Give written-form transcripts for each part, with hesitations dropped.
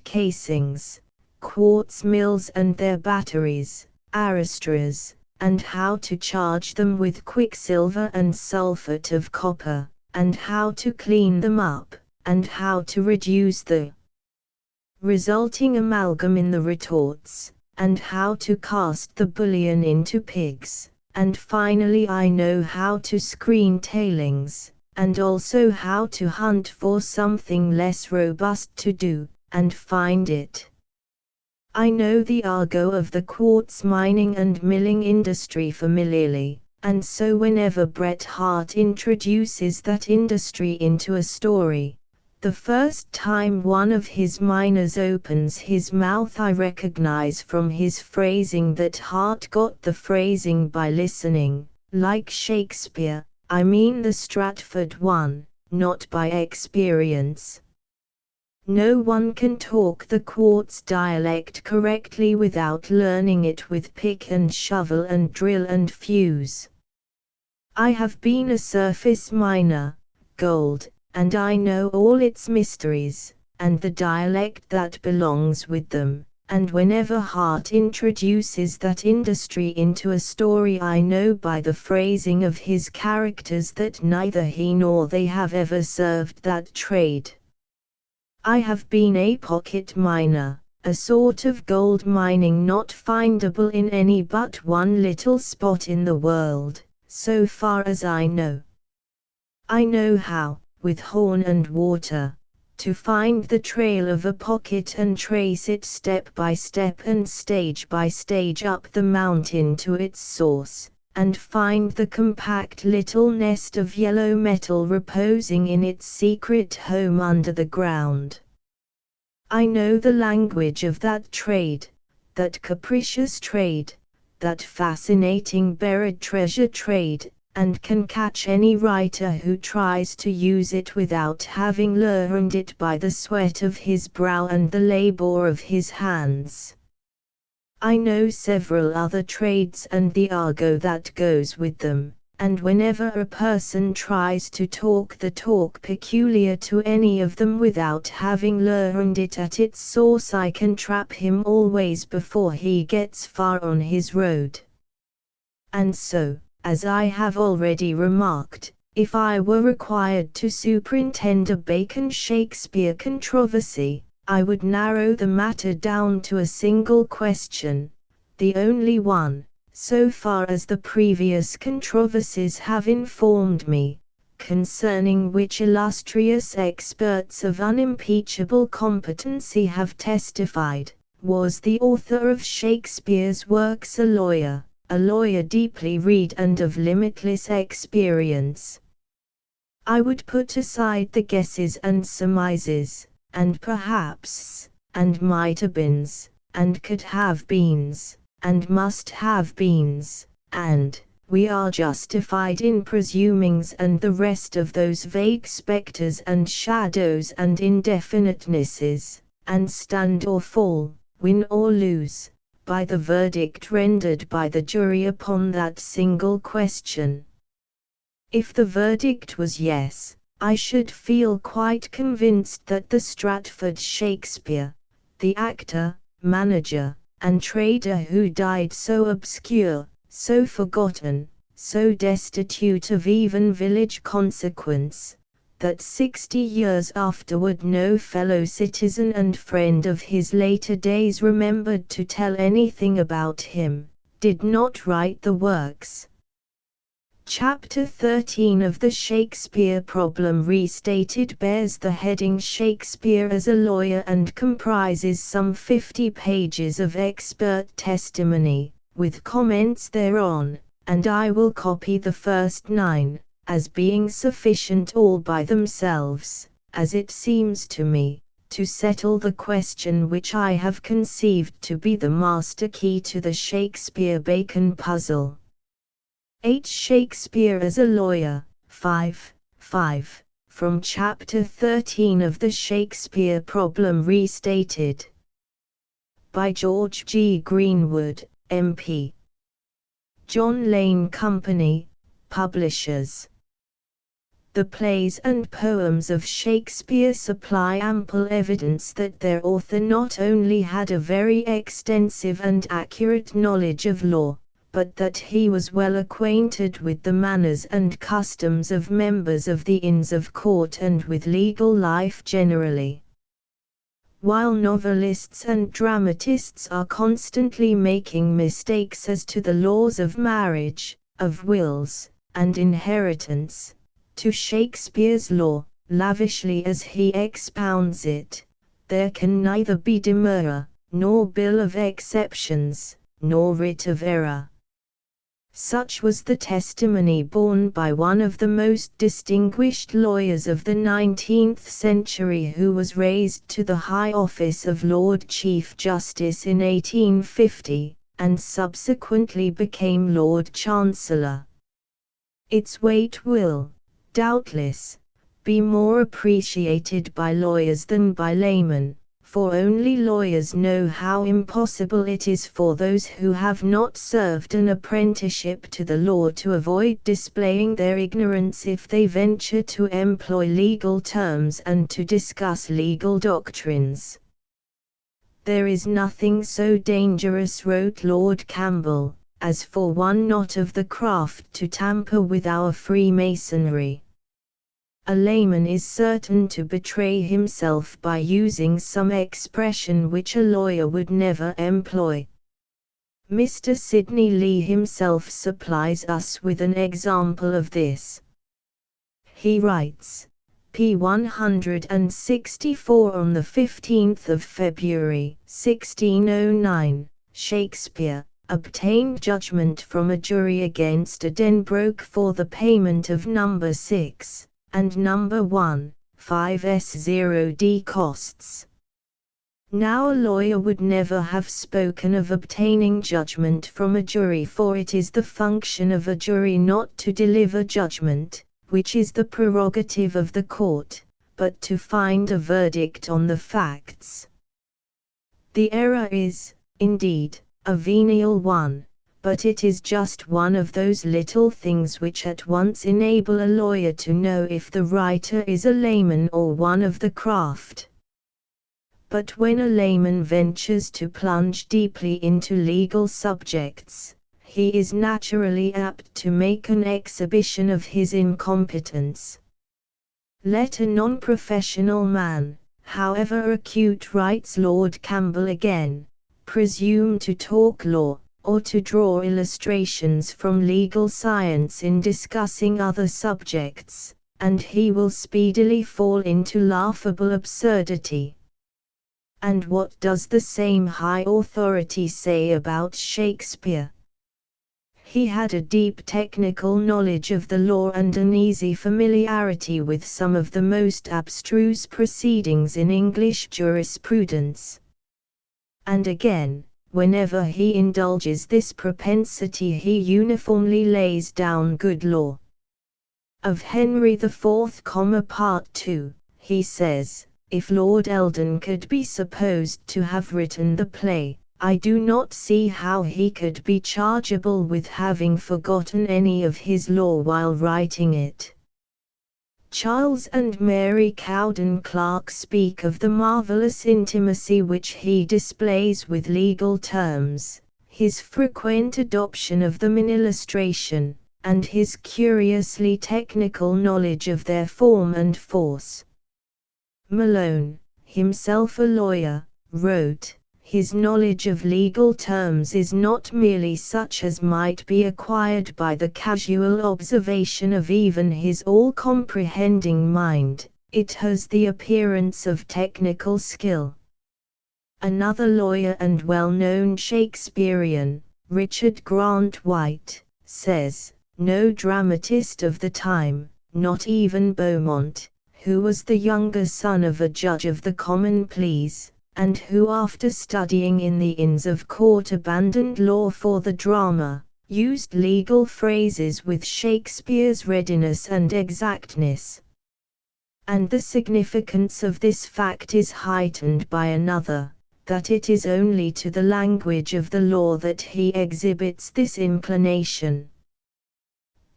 casings, quartz mills and their batteries, aristras, and how to charge them with quicksilver and sulfate of copper, and how to clean them up, and how to reduce the resulting amalgam in the retorts, and how to cast the bullion into pigs, and finally I know how to screen tailings, and also how to hunt for something less robust to do, and find it. I know the argot of the quartz mining and milling industry familiarly, and so whenever Bret Hart introduces that industry into a story, the first time one of his miners opens his mouth I recognize from his phrasing that Hart got the phrasing by listening, like Shakespeare, I mean the Stratford one, not by experience. No one can talk the quartz dialect correctly without learning it with pick and shovel and drill and fuse. I have been a surface miner, gold, and I know all its mysteries, and the dialect that belongs with them, and whenever Hart introduces that industry into a story I know by the phrasing of his characters that neither he nor they have ever served that trade. I have been a pocket miner, a sort of gold mining not findable in any but one little spot in the world, so far as I know. I know how, with horn and water, to find the trail of a pocket and trace it step by step and stage by stage up the mountain to its source, and find the compact little nest of yellow metal reposing in its secret home under the ground. I know the language of that trade, that capricious trade, that fascinating buried treasure trade, and can catch any writer who tries to use it without having learned it by the sweat of his brow and the labor of his hands. I know several other trades and the argot that goes with them, and whenever a person tries to talk the talk peculiar to any of them without having learned it at its source I can trap him always before he gets far on his road. And so, as I have already remarked, if I were required to superintend a Bacon-Shakespeare controversy, I would narrow the matter down to a single question, the only one, so far as the previous controversies have informed me, concerning which illustrious experts of unimpeachable competency have testified, was the author of Shakespeare's works a lawyer deeply read and of limitless experience? I would put aside the guesses and surmises, and perhaps, and might-have-beens, and could-have-beens, and must-have-beens, and we are justified in presumings and the rest of those vague spectres and shadows and indefinitenesses, and stand or fall, win or lose, by the verdict rendered by the jury upon that single question. If the verdict was yes, I should feel quite convinced that the Stratford Shakespeare, the actor, manager, and trader who died so obscure, so forgotten, so destitute of even village consequence, that 60 years afterward no fellow citizen and friend of his later days remembered to tell anything about him, did not write the works. Chapter 13 of the Shakespeare Problem Restated bears the heading Shakespeare as a Lawyer and comprises some 50 pages of expert testimony, with comments thereon, and I will copy the first 9, as being sufficient all by themselves, as it seems to me, to settle the question which I have conceived to be the master key to the Shakespeare-Bacon puzzle. H. Shakespeare as a Lawyer, 5, from Chapter 13 of the Shakespeare Problem Restated. By George G. Greenwood, M.P. John Lane Company, Publishers. The plays and poems of Shakespeare supply ample evidence that their author not only had a very extensive and accurate knowledge of law, but that he was well acquainted with the manners and customs of members of the Inns of Court and with legal life generally. While novelists and dramatists are constantly making mistakes as to the laws of marriage, of wills, and inheritance, to Shakespeare's law, lavishly as he expounds it, there can neither be demurrer, nor bill of exceptions, nor writ of error. Such was the testimony borne by one of the most distinguished lawyers of the 19th century, who was raised to the high office of Lord Chief Justice in 1850, and subsequently became Lord Chancellor. Its weight will, doubtless, be more appreciated by lawyers than by laymen, for only lawyers know how impossible it is for those who have not served an apprenticeship to the law to avoid displaying their ignorance if they venture to employ legal terms and to discuss legal doctrines. "There is nothing so dangerous," wrote Lord Campbell, "as for one not of the craft to tamper with our Freemasonry. A layman is certain to betray himself by using some expression which a lawyer would never employ." Mr. Sidney Lee himself supplies us with an example of this. He writes, p. 164, on the 15th of February, 1609, Shakespeare obtained judgment from a jury against Denbroke for the payment of number 6. and number 1, 5s0d costs. Now a lawyer would never have spoken of obtaining judgment from a jury, for it is the function of a jury not to deliver judgment, which is the prerogative of the court, but to find a verdict on the facts. The error is, indeed, a venial one, but it is just one of those little things which at once enable a lawyer to know if the writer is a layman or one of the craft. But when a layman ventures to plunge deeply into legal subjects, he is naturally apt to make an exhibition of his incompetence. Let a non-professional man, however acute, writes Lord Campbell again, presume to talk law, or to draw illustrations from legal science in discussing other subjects, and he will speedily fall into laughable absurdity. And what does the same high authority say about Shakespeare? He had a deep technical knowledge of the law and an easy familiarity with some of the most abstruse proceedings in English jurisprudence. And again, whenever he indulges this propensity, he uniformly lays down good law. Of Henry IV, Part 2, he says, "If Lord Eldon could be supposed to have written the play, I do not see how he could be chargeable with having forgotten any of his law while writing it." Charles and Mary Cowden Clarke speak of the marvelous intimacy which he displays with legal terms, his frequent adoption of them in illustration, and his curiously technical knowledge of their form and force. Malone, himself a lawyer, wrote, "His knowledge of legal terms is not merely such as might be acquired by the casual observation of even his all-comprehending mind, it has the appearance of technical skill." Another lawyer and well-known Shakespearean, Richard Grant White, says, "No dramatist of the time, not even Beaumont, who was the younger son of a judge of the Common Pleas, and who after studying in the Inns of Court abandoned law for the drama, used legal phrases with Shakespeare's readiness and exactness." And the significance of this fact is heightened by another, that it is only to the language of the law that he exhibits this inclination.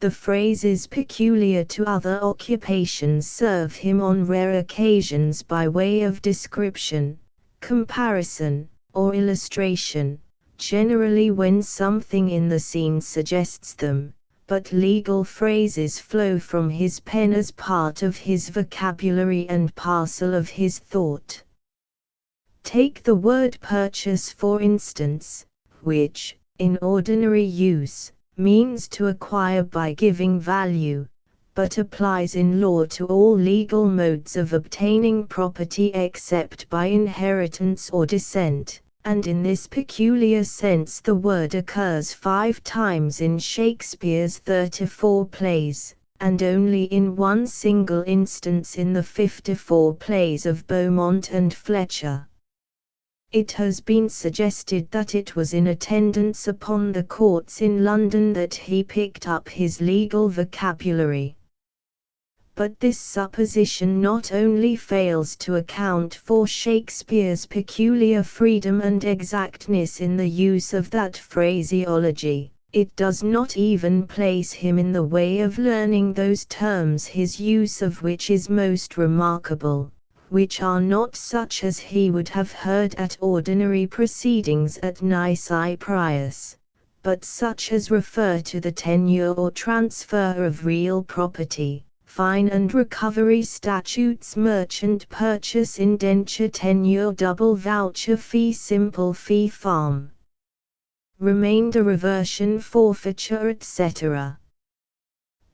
The phrases peculiar to other occupations serve him on rare occasions by way of description, comparison, or illustration, generally when something in the scene suggests them, but legal phrases flow from his pen as part of his vocabulary and parcel of his thought. Take the word purchase for instance, which, in ordinary use, means to acquire by giving value, but applies in law to all legal modes of obtaining property except by inheritance or descent, and in this peculiar sense the word occurs 5 times in Shakespeare's 34 plays, and only in one single instance in the 54 plays of Beaumont and Fletcher. It has been suggested that it was in attendance upon the courts in London that he picked up his legal vocabulary. But this supposition not only fails to account for Shakespeare's peculiar freedom and exactness in the use of that phraseology, it does not even place him in the way of learning those terms his use of which is most remarkable, which are not such as he would have heard at ordinary proceedings at nisi prius, but such as refer to the tenure or transfer of real property, fine and recovery statutes, merchant purchase, indenture, tenure, double voucher, fee simple, fee farm, remainder, reversion, forfeiture, etc.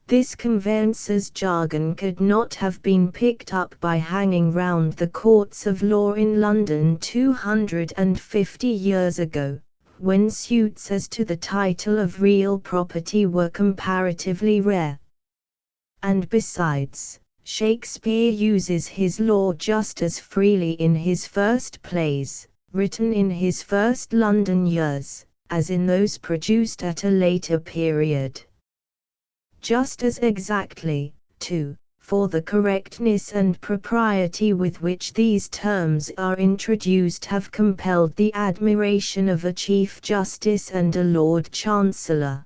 This conveyancer's jargon could not have been picked up by hanging round the courts of law in London 250 years ago, when suits as to the title of real property were comparatively rare. And besides, Shakespeare uses his law just as freely in his first plays, written in his first London years, as in those produced at a later period. Just as exactly, too, for the correctness and propriety with which these terms are introduced have compelled the admiration of a Chief Justice and a Lord Chancellor.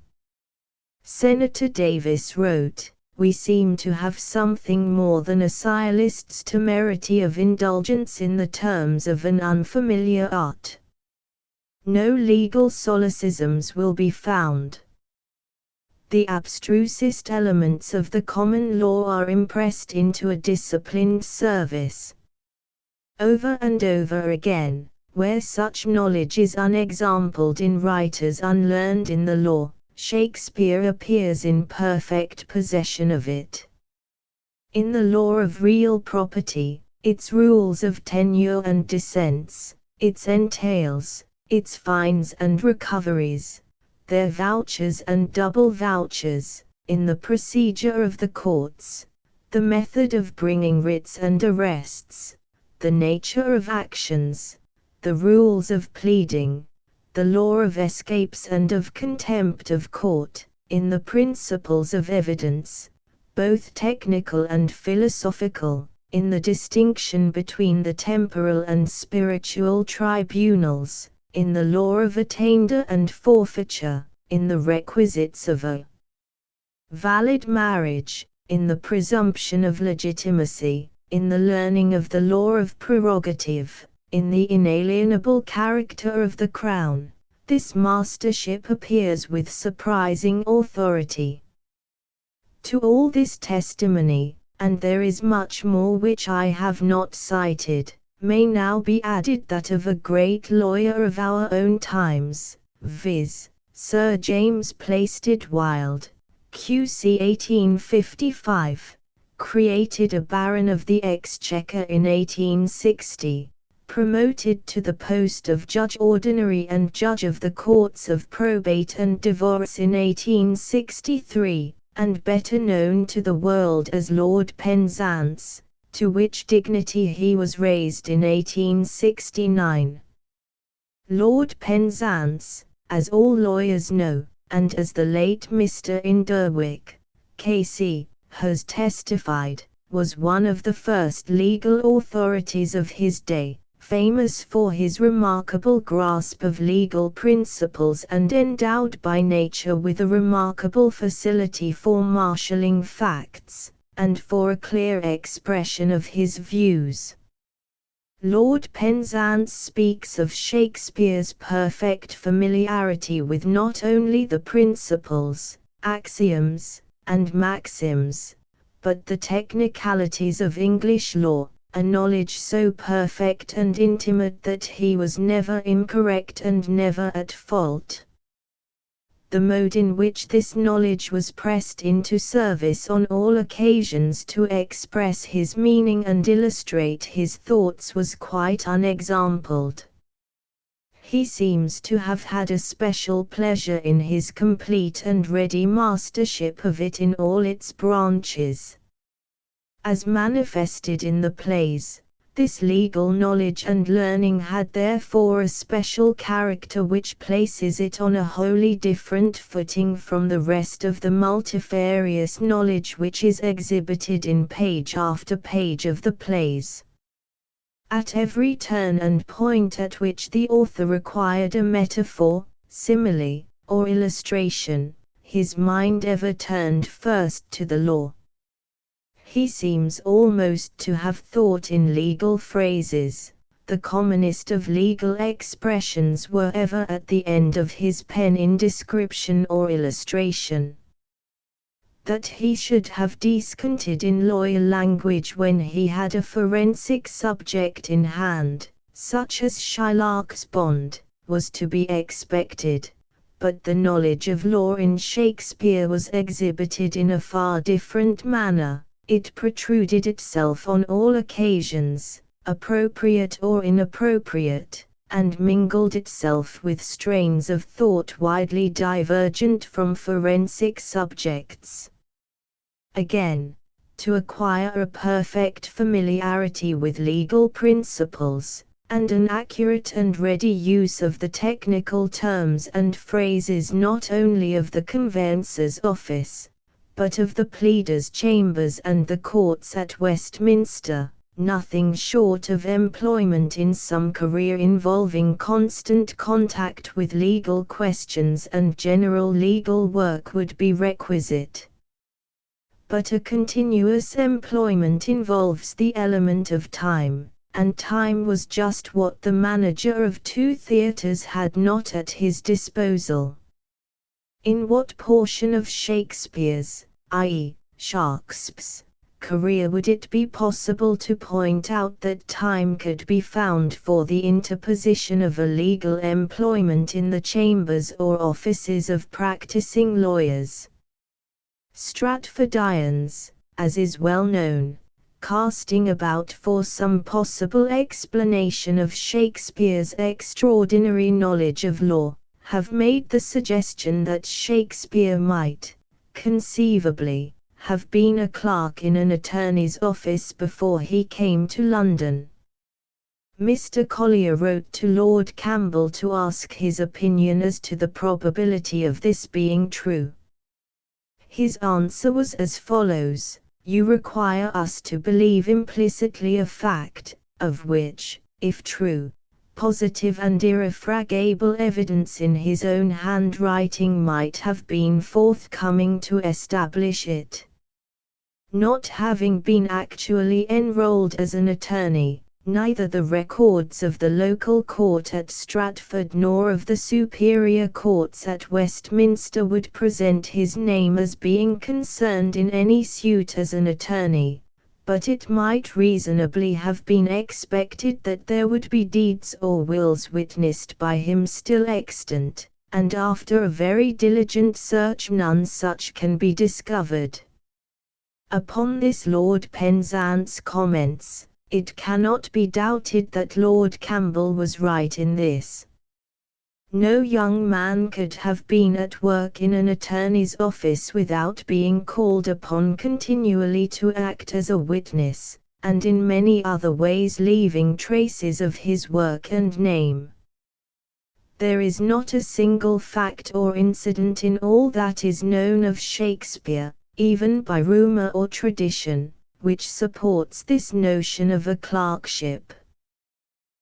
Senator Davis wrote, "We seem to have something more than a sciolist's temerity of indulgence in the terms of an unfamiliar art. No legal solecisms will be found. The abstrusest elements of the common law are impressed into a disciplined service. Over and over again, where such knowledge is unexampled in writers unlearned in the law, Shakespeare appears in perfect possession of it. In the law of real property, its rules of tenure and descents, its entails, its fines and recoveries, their vouchers and double vouchers, in the procedure of the courts, the method of bringing writs and arrests, the nature of actions, the rules of pleading, the law of escapes and of contempt of court, in the principles of evidence, both technical and philosophical, in the distinction between the temporal and spiritual tribunals, in the law of attainder and forfeiture, in the requisites of a valid marriage, in the presumption of legitimacy, in the learning of the law of prerogative, in the inalienable character of the crown. This mastership appears with surprising authority. To all this testimony, and there is much more which I have not cited, may now be added that of a great lawyer of our own times, viz., Sir James Plaistead Wilde, Q.C. 1855, created a Baron of the Exchequer in 1860, promoted to the post of Judge Ordinary and Judge of the Courts of Probate and Divorce in 1863, and better known to the world as Lord Penzance, to which dignity he was raised in 1869. Lord Penzance, as all lawyers know, and as the late Mr. Inderwick, K.C., has testified, was one of the first legal authorities of his day, famous for his remarkable grasp of legal principles and endowed by nature with a remarkable facility for marshalling facts, and for a clear expression of his views. Lord Penzance speaks of Shakespeare's perfect familiarity with not only the principles, axioms, and maxims, but the technicalities of English law, a knowledge so perfect and intimate that he was never incorrect and never at fault. The mode in which this knowledge was pressed into service on all occasions to express his meaning and illustrate his thoughts was quite unexampled. He seems to have had a special pleasure in his complete and ready mastership of it in all its branches. As manifested in the plays, this legal knowledge and learning had therefore a special character which places it on a wholly different footing from the rest of the multifarious knowledge which is exhibited in page after page of the plays. At every turn and point at which the author required a metaphor, simile, or illustration, his mind ever turned first to the law. He seems almost to have thought in legal phrases. The commonest of legal expressions were ever at the end of his pen in description or illustration. That he should have descanted in lawyer language when he had a forensic subject in hand, such as Shylock's bond, was to be expected, but the knowledge of law in Shakespeare was exhibited in a far different manner. It protruded itself on all occasions, appropriate or inappropriate, and mingled itself with strains of thought widely divergent from forensic subjects. Again, to acquire a perfect familiarity with legal principles, and an accurate and ready use of the technical terms and phrases not only of the conveyancer's office, but of the pleaders' chambers and the courts at Westminster, nothing short of employment in some career involving constant contact with legal questions and general legal work would be requisite. But a continuous employment involves the element of time, and time was just what the manager of 2 theatres had not at his disposal. In what portion of Shakespeare's, i.e., Sharp's, career would it be possible to point out that time could be found for the interposition of a legal employment in the chambers or offices of practicing lawyers? Stratfordians, as is well known, casting about for some possible explanation of Shakespeare's extraordinary knowledge of law, have made the suggestion that Shakespeare might, conceivably, have been a clerk in an attorney's office before he came to London. Mr. Collier wrote to Lord Campbell to ask his opinion as to the probability of this being true. His answer was as follows: "You require us to believe implicitly a fact, of which, if true, positive and irrefragable evidence in his own handwriting might have been forthcoming to establish it." Not having been actually enrolled as an attorney, neither the records of the local court at Stratford nor of the superior courts at Westminster would present his name as being concerned in any suit as an attorney, but it might reasonably have been expected that there would be deeds or wills witnessed by him still extant, and after a very diligent search none such can be discovered. Upon this Lord Penzance comments, "It cannot be doubted that Lord Campbell was right in this. No young man could have been at work in an attorney's office without being called upon continually to act as a witness, and in many other ways leaving traces of his work and name. There is not a single fact or incident in all that is known of Shakespeare, even by rumor or tradition, which supports this notion of a clerkship.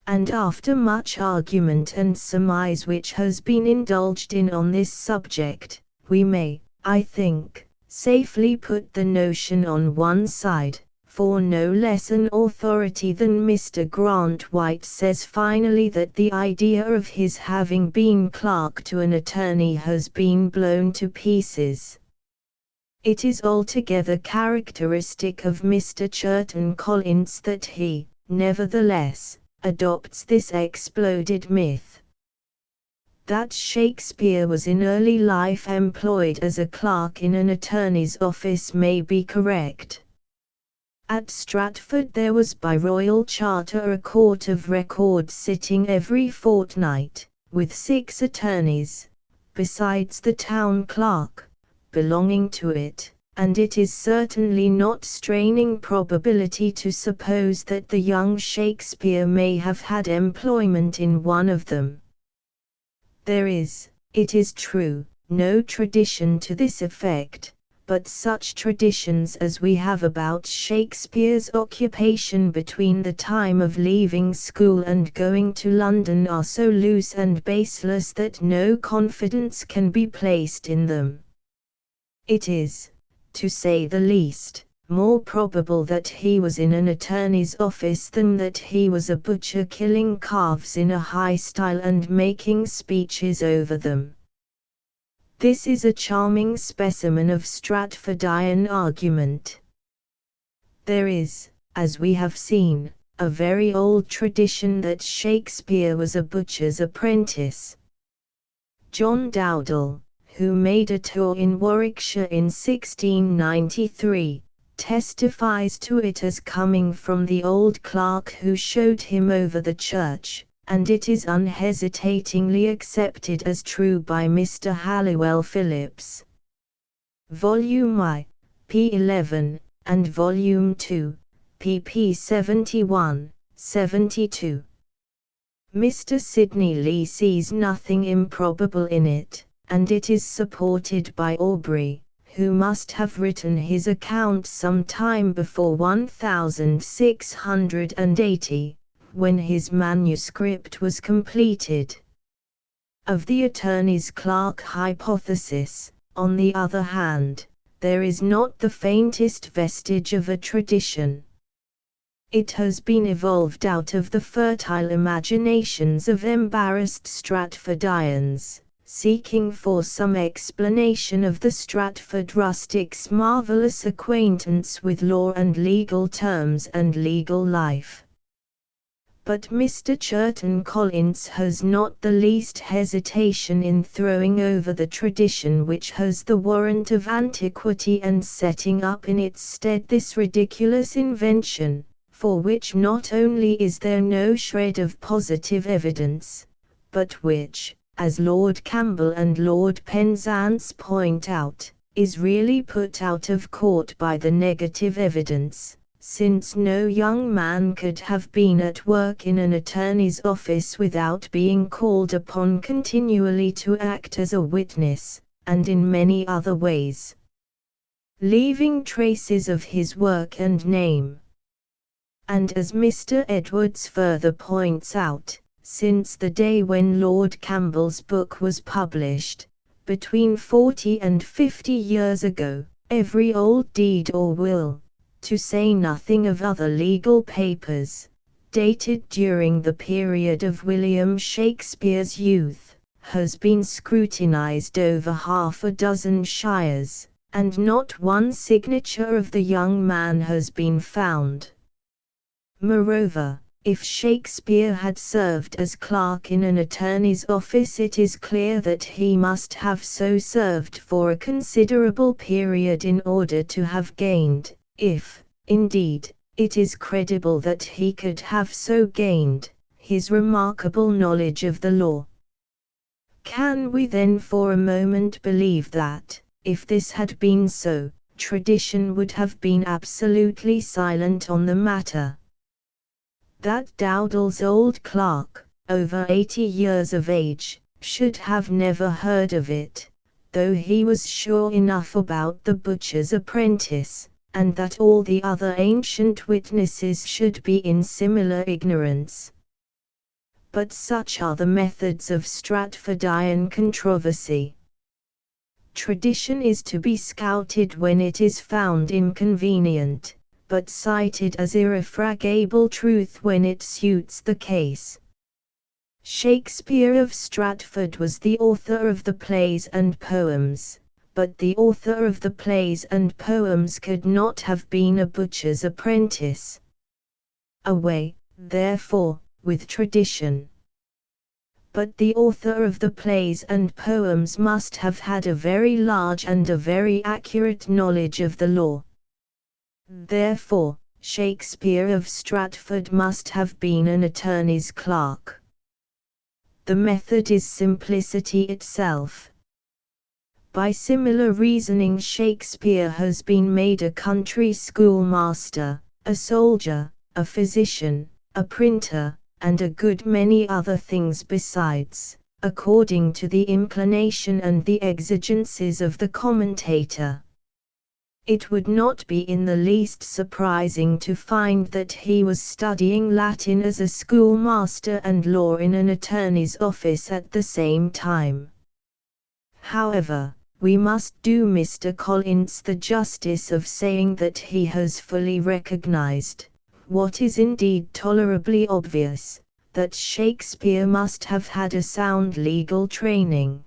and after much argument and surmise which has been indulged in on this subject, we may, I think, safely put the notion on one side, for no less an authority than Mr. Grant White says finally that the idea of his having been clerk to an attorney has been blown to pieces. It is altogether characteristic of Mr. Churton Collins that he, nevertheless, adopts this exploded myth. That Shakespeare was in early life employed as a clerk in an attorney's office may be correct. At Stratford there was by royal charter a court of record sitting every fortnight, with 6 attorneys, besides the town clerk, belonging to it, and it is certainly not straining probability to suppose that the young Shakespeare may have had employment in one of them. There is, it is true, no tradition to this effect, but such traditions as we have about Shakespeare's occupation between the time of leaving school and going to London are so loose and baseless that no confidence can be placed in them. It is, to say the least, more probable that he was in an attorney's office than that he was a butcher killing calves in a high style and making speeches over them. This is a charming specimen of Stratfordian argument. There is, as we have seen, a very old tradition that Shakespeare was a butcher's apprentice. John Dowdall, who made a tour in Warwickshire in 1693, testifies to it as coming from the old clerk who showed him over the church, and it is unhesitatingly accepted as true by Mr. Halliwell Phillips. Volume I, p. 11, and Volume II, pp. 71, 72. Mr. Sidney Lee sees nothing improbable in it, and it is supported by Aubrey, who must have written his account some time before 1680, when his manuscript was completed. Of the attorney's clerk hypothesis, on the other hand, there is not the faintest vestige of a tradition. It has been evolved out of the fertile imaginations of embarrassed Stratfordians, seeking for some explanation of the Stratford rustic's marvelous acquaintance with law and legal terms and legal life. But Mr. Churton Collins has not the least hesitation in throwing over the tradition which has the warrant of antiquity and setting up in its stead this ridiculous invention, for which not only is there no shred of positive evidence, but which, as Lord Campbell and Lord Penzance point out, is really put out of court by the negative evidence, since no young man could have been at work in an attorney's office without being called upon continually to act as a witness, and in many other ways, leaving traces of his work and name. And as Mr. Edwards further points out, since the day when Lord Campbell's book was published, between 40 and 50 years ago, every old deed or will, to say nothing of other legal papers, dated during the period of William Shakespeare's youth, has been scrutinized over half a dozen shires, and not one signature of the young man has been found. Moreover, if Shakespeare had served as clerk in an attorney's office, it is clear that he must have so served for a considerable period in order to have gained, if, indeed, it is credible that he could have so gained, his remarkable knowledge of the law. Can we then for a moment believe that, if this had been so, tradition would have been absolutely silent on the matter? That Dowdall's old clerk, over 80 years of age, should have never heard of it, though he was sure enough about the butcher's apprentice, and that all the other ancient witnesses should be in similar ignorance. but such are the methods of Stratfordian controversy. Tradition is to be scouted when it is found inconvenient, but cited as irrefragable truth when it suits the case. Shakespeare of Stratford was the author of the plays and poems, but the author of the plays and poems could not have been a butcher's apprentice. Away, therefore, with tradition. But the author of the plays and poems must have had a very large and a very accurate knowledge of the law. Therefore, Shakespeare of Stratford must have been an attorney's clerk. The method is simplicity itself. By similar reasoning, Shakespeare has been made a country schoolmaster, a soldier, a physician, a printer, and a good many other things besides, according to the inclination and the exigencies of the commentator. It would not be in the least surprising to find that he was studying Latin as a schoolmaster and law in an attorney's office at the same time. However, we must do Mr. Collins the justice of saying that he has fully recognized, what is indeed tolerably obvious, that Shakespeare must have had a sound legal training.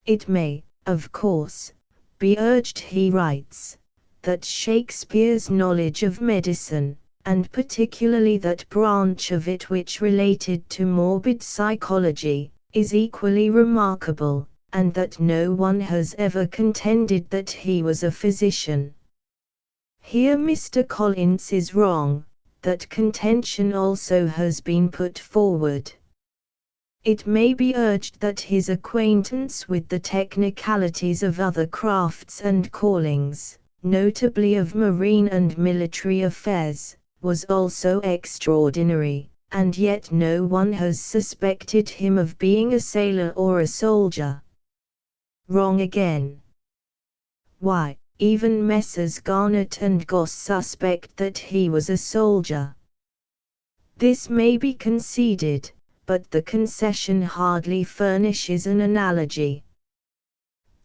It may, of course, be urged, he writes, that Shakespeare's knowledge of medicine, and particularly that branch of it which related to morbid psychology, is equally remarkable, and that no one has ever contended that he was a physician. Here Mr. Collins is wrong. That contention also has been put forward. It may be urged that his acquaintance with the technicalities of other crafts and callings, notably of marine and military affairs, was also extraordinary, and yet no one has suspected him of being a sailor or a soldier. Wrong again. Why, even Messrs. Garnett and Goss suspect that he was a soldier. This may be conceded, but the concession hardly furnishes an analogy.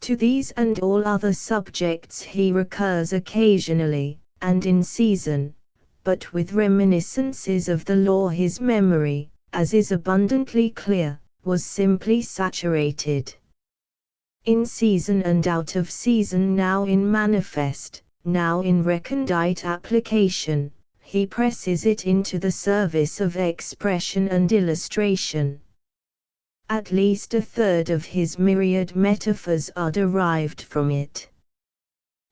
To these and all other subjects he recurs occasionally, and in season, but with reminiscences of the law his memory, as is abundantly clear, was simply saturated. In season and out of season, now in manifest, now in recondite application, he presses it into the service of expression and illustration. At least a third of his myriad metaphors are derived from it.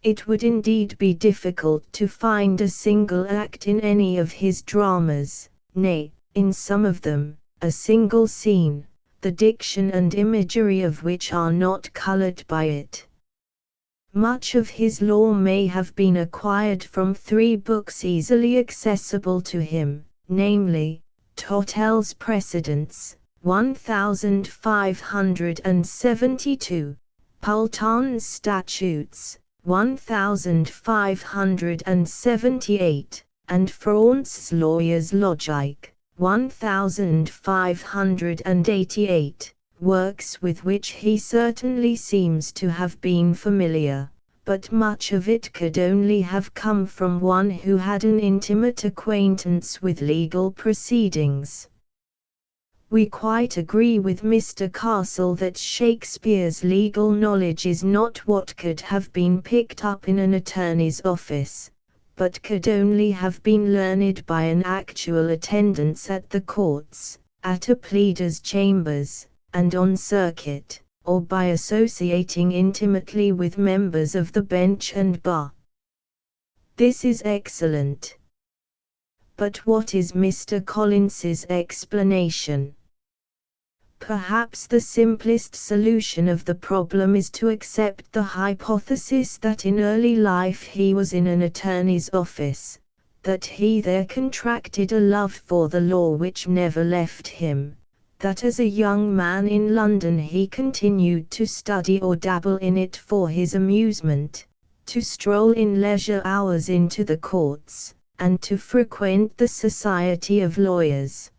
It would indeed be difficult to find a single act in any of his dramas, nay, in some of them, a single scene, the diction and imagery of which are not colored by it. Much of his lore may have been acquired from 3 books easily accessible to him, namely, Tottel's Precedents, 1572, Pulton's Statutes, 1578, and France's Lawyer's Logic, 1588, works with which he certainly seems to have been familiar, but much of it could only have come from one who had an intimate acquaintance with legal proceedings. We quite agree with Mr. Castle that Shakespeare's legal knowledge is not what could have been picked up in an attorney's office, but could only have been learned by an actual attendance at the courts, at a pleader's chambers, and on circuit, or by associating intimately with members of the bench and bar. This is excellent. But what is Mr. Collins's explanation? Perhaps the simplest solution of the problem is to accept the hypothesis that in early life he was in an attorney's office, that he there contracted a love for the law which never left him, that as a young man in London he continued to study or dabble in it for his amusement, to stroll in leisure hours into the courts, and to frequent the society of lawyers.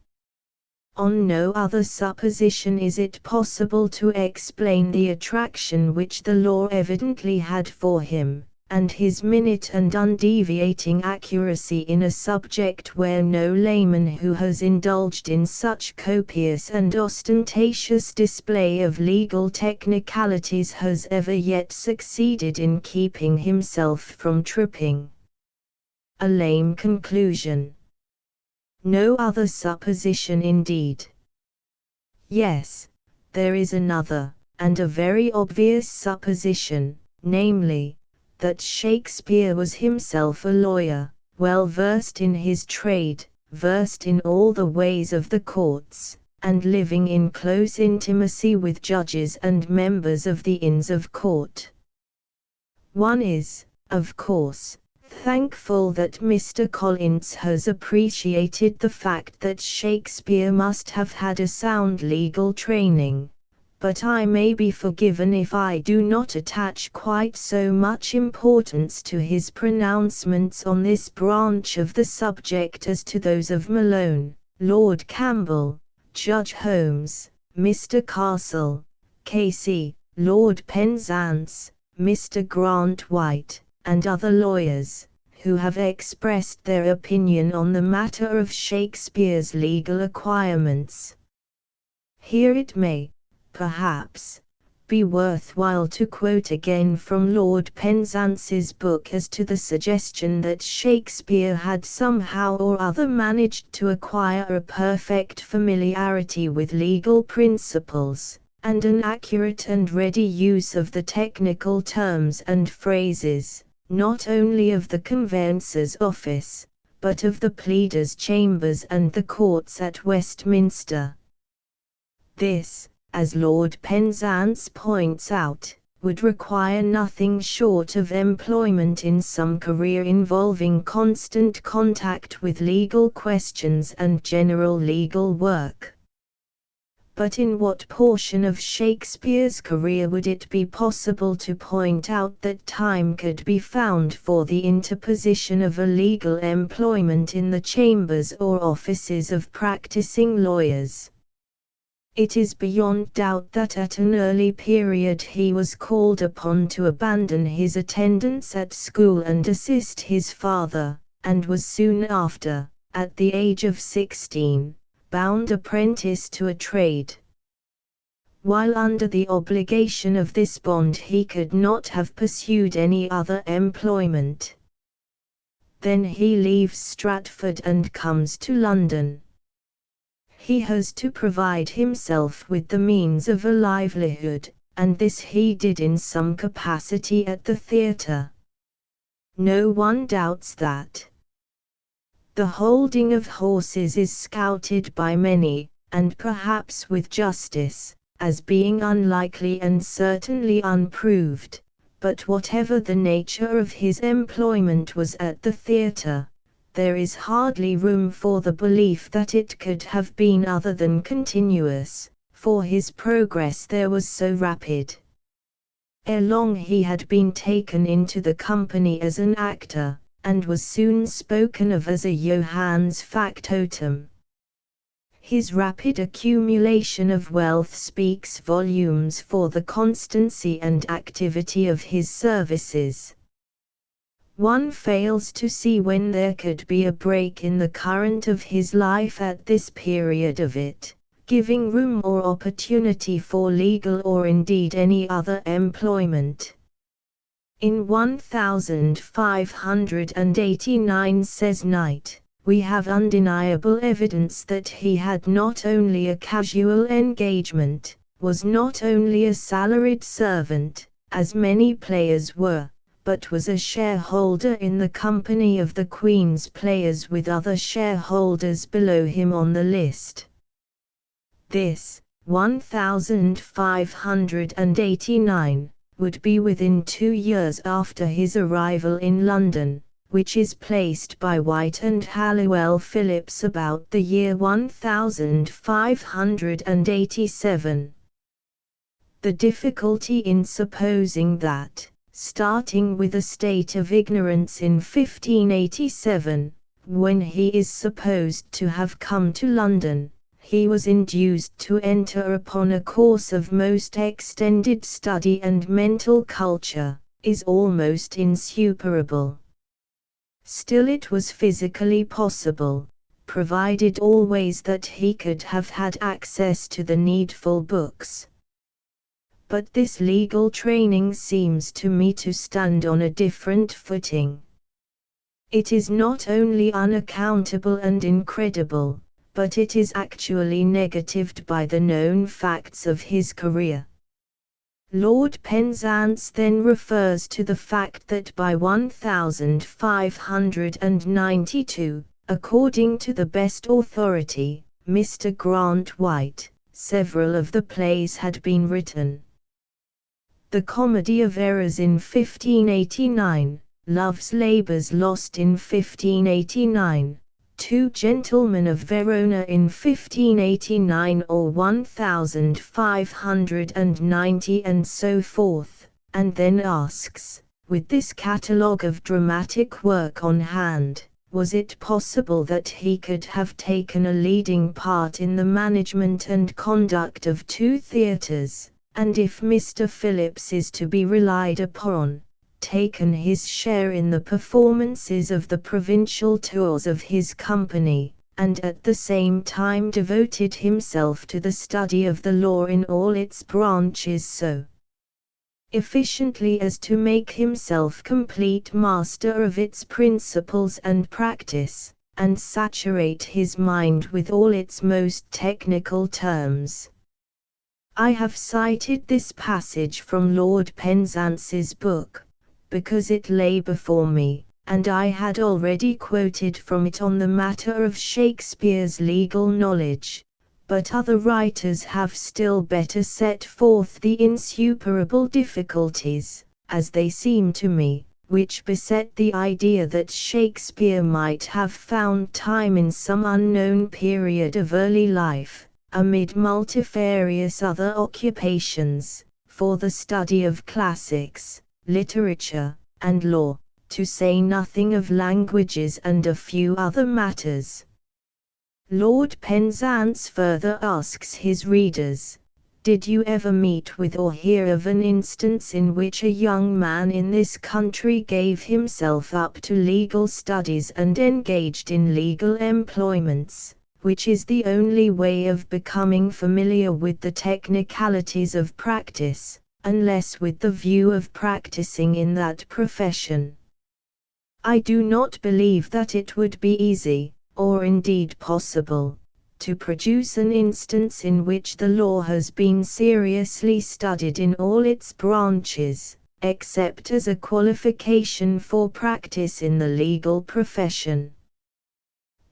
On no other supposition is it possible to explain the attraction which the law evidently had for him, and his minute and undeviating accuracy in a subject where no layman who has indulged in such copious and ostentatious display of legal technicalities has ever yet succeeded in keeping himself from tripping. A lame conclusion. No other supposition indeed. Yes, there is another, and a very obvious supposition, namely, that Shakespeare was himself a lawyer, well versed in his trade, versed in all the ways of the courts, and living in close intimacy with judges and members of the Inns of Court. One is, of course, thankful that Mr. Collins has appreciated the fact that Shakespeare must have had a sound legal training, but I may be forgiven if I do not attach quite so much importance to his pronouncements on this branch of the subject as to those of Malone, Lord Campbell, Judge Holmes, Mr. Castle, Casey, Lord Penzance, Mr. Grant White, and other lawyers, who have expressed their opinion on the matter of Shakespeare's legal acquirements. Here it may, perhaps, be worthwhile to quote again from Lord Penzance's book as to the suggestion that Shakespeare had somehow or other managed to acquire a perfect familiarity with legal principles, and an accurate and ready use of the technical terms and phrases, not only of the conveyancer's office, but of the pleader's chambers and the courts at Westminster. This, as Lord Penzance points out, would require nothing short of employment in some career involving constant contact with legal questions and general legal work. But in what portion of Shakespeare's career would it be possible to point out that time could be found for the interposition of a legal employment in the chambers or offices of practicing lawyers? It is beyond doubt that at an early period he was called upon to abandon his attendance at school and assist his father, and was soon after, at the age of 16, bound apprentice to a trade. While under the obligation of this bond he could not have pursued any other employment. Then he leaves Stratford and comes to London. He has to provide himself with the means of a livelihood, and this he did in some capacity at the theatre. No one doubts that. The holding of horses is scouted by many, and perhaps with justice, as being unlikely and certainly unproved, but whatever the nature of his employment was at the theatre, there is hardly room for the belief that it could have been other than continuous, for his progress there was so rapid. Ere long he had been taken into the company as an actor, and was soon spoken of as a Johannes factotum. His rapid accumulation of wealth speaks volumes for the constancy and activity of his services. One fails to see when there could be a break in the current of his life at this period of it, giving room or opportunity for legal or indeed any other employment. In 1589, says Knight, we have undeniable evidence that he had not only a casual engagement, was not only a salaried servant, as many players were, but was a shareholder in the company of the Queen's players with other shareholders below him on the list. This, 1589, would be within 2 years after his arrival in London, which is placed by White and Halliwell Phillips about the year 1587. The difficulty in supposing that, starting with a state of ignorance in 1587, when he is supposed to have come to London, he was induced to enter upon a course of most extended study and mental culture, is almost insuperable. Still it was physically possible, provided always that he could have had access to the needful books. But this legal training seems to me to stand on a different footing. It is not only unaccountable and incredible, but it is actually negatived by the known facts of his career. Lord Penzance then refers to the fact that by 1592, according to the best authority, Mr. Grant White, several of the plays had been written. The Comedy of Errors in 1589, Love's Labours Lost in 1589, Two Gentlemen of Verona in 1589 or 1590 and so forth, and then asks, with this catalogue of dramatic work on hand, was it possible that he could have taken a leading part in the management and conduct of 2 theatres, and if Mr. Phillips is to be relied upon, taken his share in the performances of the provincial tours of his company, and at the same time devoted himself to the study of the law in all its branches so efficiently as to make himself complete master of its principles and practice, and saturate his mind with all its most technical terms. I have cited this passage from Lord Penzance's book, because it lay before me, and I had already quoted from it on the matter of Shakespeare's legal knowledge, but other writers have still better set forth the insuperable difficulties, as they seem to me, which beset the idea that Shakespeare might have found time in some unknown period of early life, amid multifarious other occupations, for the study of classics, literature, and law, to say nothing of languages and a few other matters. Lord Penzance further asks his readers, did you ever meet with or hear of an instance in which a young man in this country gave himself up to legal studies and engaged in legal employments, which is the only way of becoming familiar with the technicalities of practice, unless with the view of practicing in that profession? I do not believe that it would be easy, or indeed possible, to produce an instance in which the law has been seriously studied in all its branches, except as a qualification for practice in the legal profession.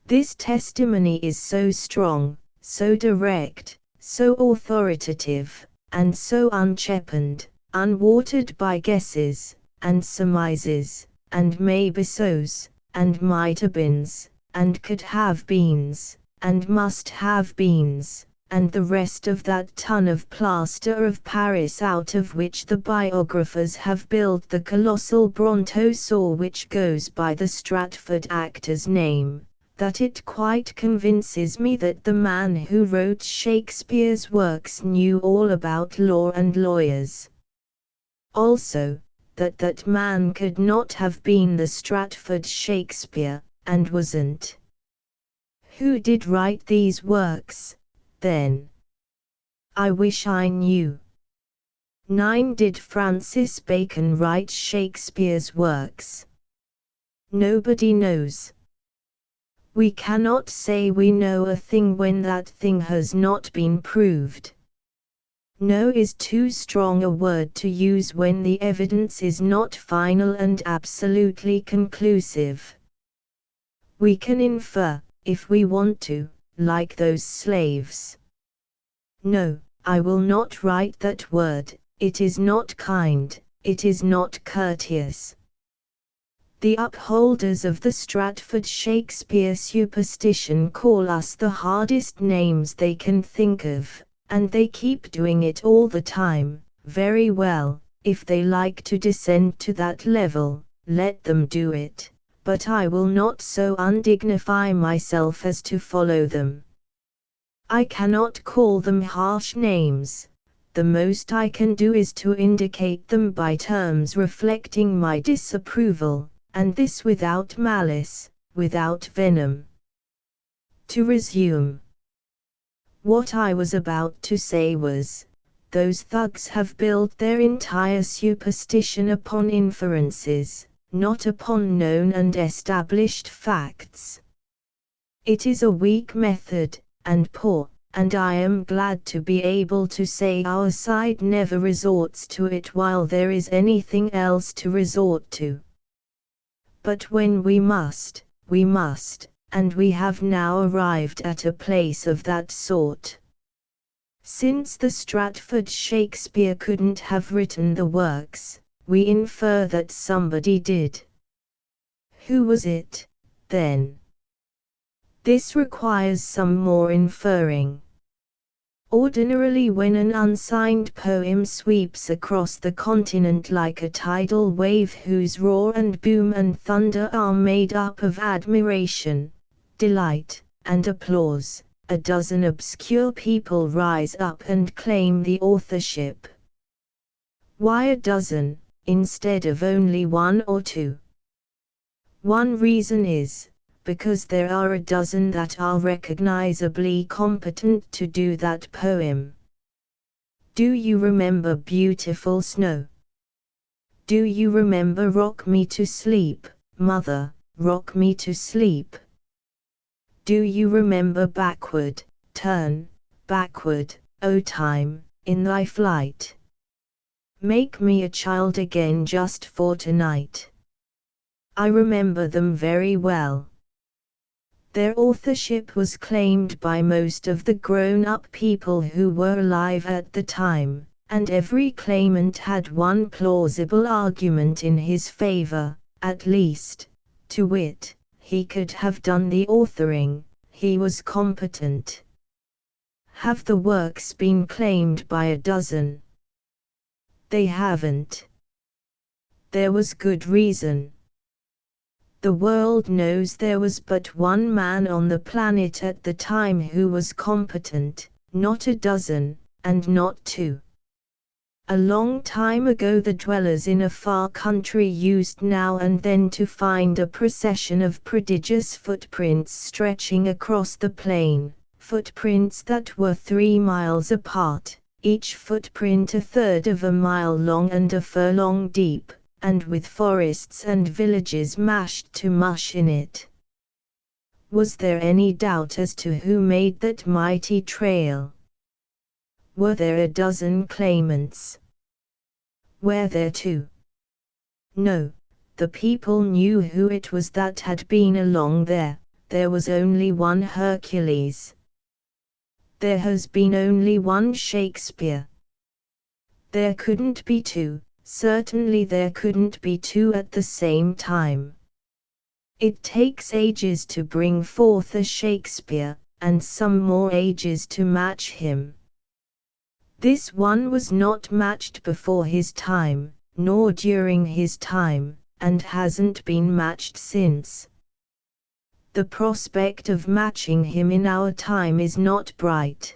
This testimony is so strong, so direct, so authoritative, and so uncheapened, unwatered by guesses, and surmises, and maybe-sos, and might-have-beens, and could-have-beens, and must-have-beens, and the rest of that ton of plaster of Paris out of which the biographers have built the colossal brontosaur which goes by the Stratford actor's name, that it quite convinces me that the man who wrote Shakespeare's works knew all about law and lawyers. Also, that that man could not have been the Stratford Shakespeare, and wasn't. Who did write these works, then? I wish I knew. 9. Did Francis Bacon write Shakespeare's works? Nobody knows. We cannot say we know a thing when that thing has not been proved. Know is too strong a word to use when the evidence is not final and absolutely conclusive. We can infer, if we want to, like those slaves. No, I will not write that word, it is not kind, it is not courteous. The upholders of the Stratford Shakespeare superstition call us the hardest names they can think of, and they keep doing it all the time. Very well, if they like to descend to that level, let them do it, but I will not so undignify myself as to follow them. I cannot call them harsh names. The most I can do is to indicate them by terms reflecting my disapproval, and this without malice, without venom. To resume. What I was about to say was, those thugs have built their entire superstition upon inferences, not upon known and established facts. It is a weak method, and poor, and I am glad to be able to say our side never resorts to it while there is anything else to resort to. But when we must, and we have now arrived at a place of that sort. Since the Stratford Shakespeare couldn't have written the works, we infer that somebody did. Who was it, then? This requires some more inferring. Ordinarily, when an unsigned poem sweeps across the continent like a tidal wave whose roar and boom and thunder are made up of admiration, delight, and applause, a dozen obscure people rise up and claim the authorship. Why a dozen, instead of only one or two? One reason is, because there are a dozen that are recognizably competent to do that poem. Do you remember Beautiful Snow? Do you remember Rock Me to Sleep, Mother, Rock Me to Sleep? Do you remember Backward, Turn, Backward, O Time, in Thy Flight? Make me a child again just for tonight. I remember them very well. Their authorship was claimed by most of the grown-up people who were alive at the time, and every claimant had one plausible argument in his favor, at least, to wit, he could have done the authoring, he was competent. Have the works been claimed by a dozen? They haven't. There was good reason. The world knows there was but one man on the planet at the time who was competent, not a dozen, and not two. A long time ago the dwellers in a far country used now and then to find a procession of prodigious footprints stretching across the plain, footprints that were 3 miles apart, each footprint a third of a mile long and a furlong deep, and with forests and villages mashed to mush in it. Was there any doubt as to who made that mighty trail? Were there a dozen claimants? Were there two? No, the people knew who it was that had been along there. There was only one Hercules. There has been only one Shakespeare. There couldn't be two. Certainly there couldn't be two at the same time. It takes ages to bring forth a Shakespeare, and some more ages to match him. This one was not matched before his time, nor during his time, and hasn't been matched since. The prospect of matching him in our time is not bright.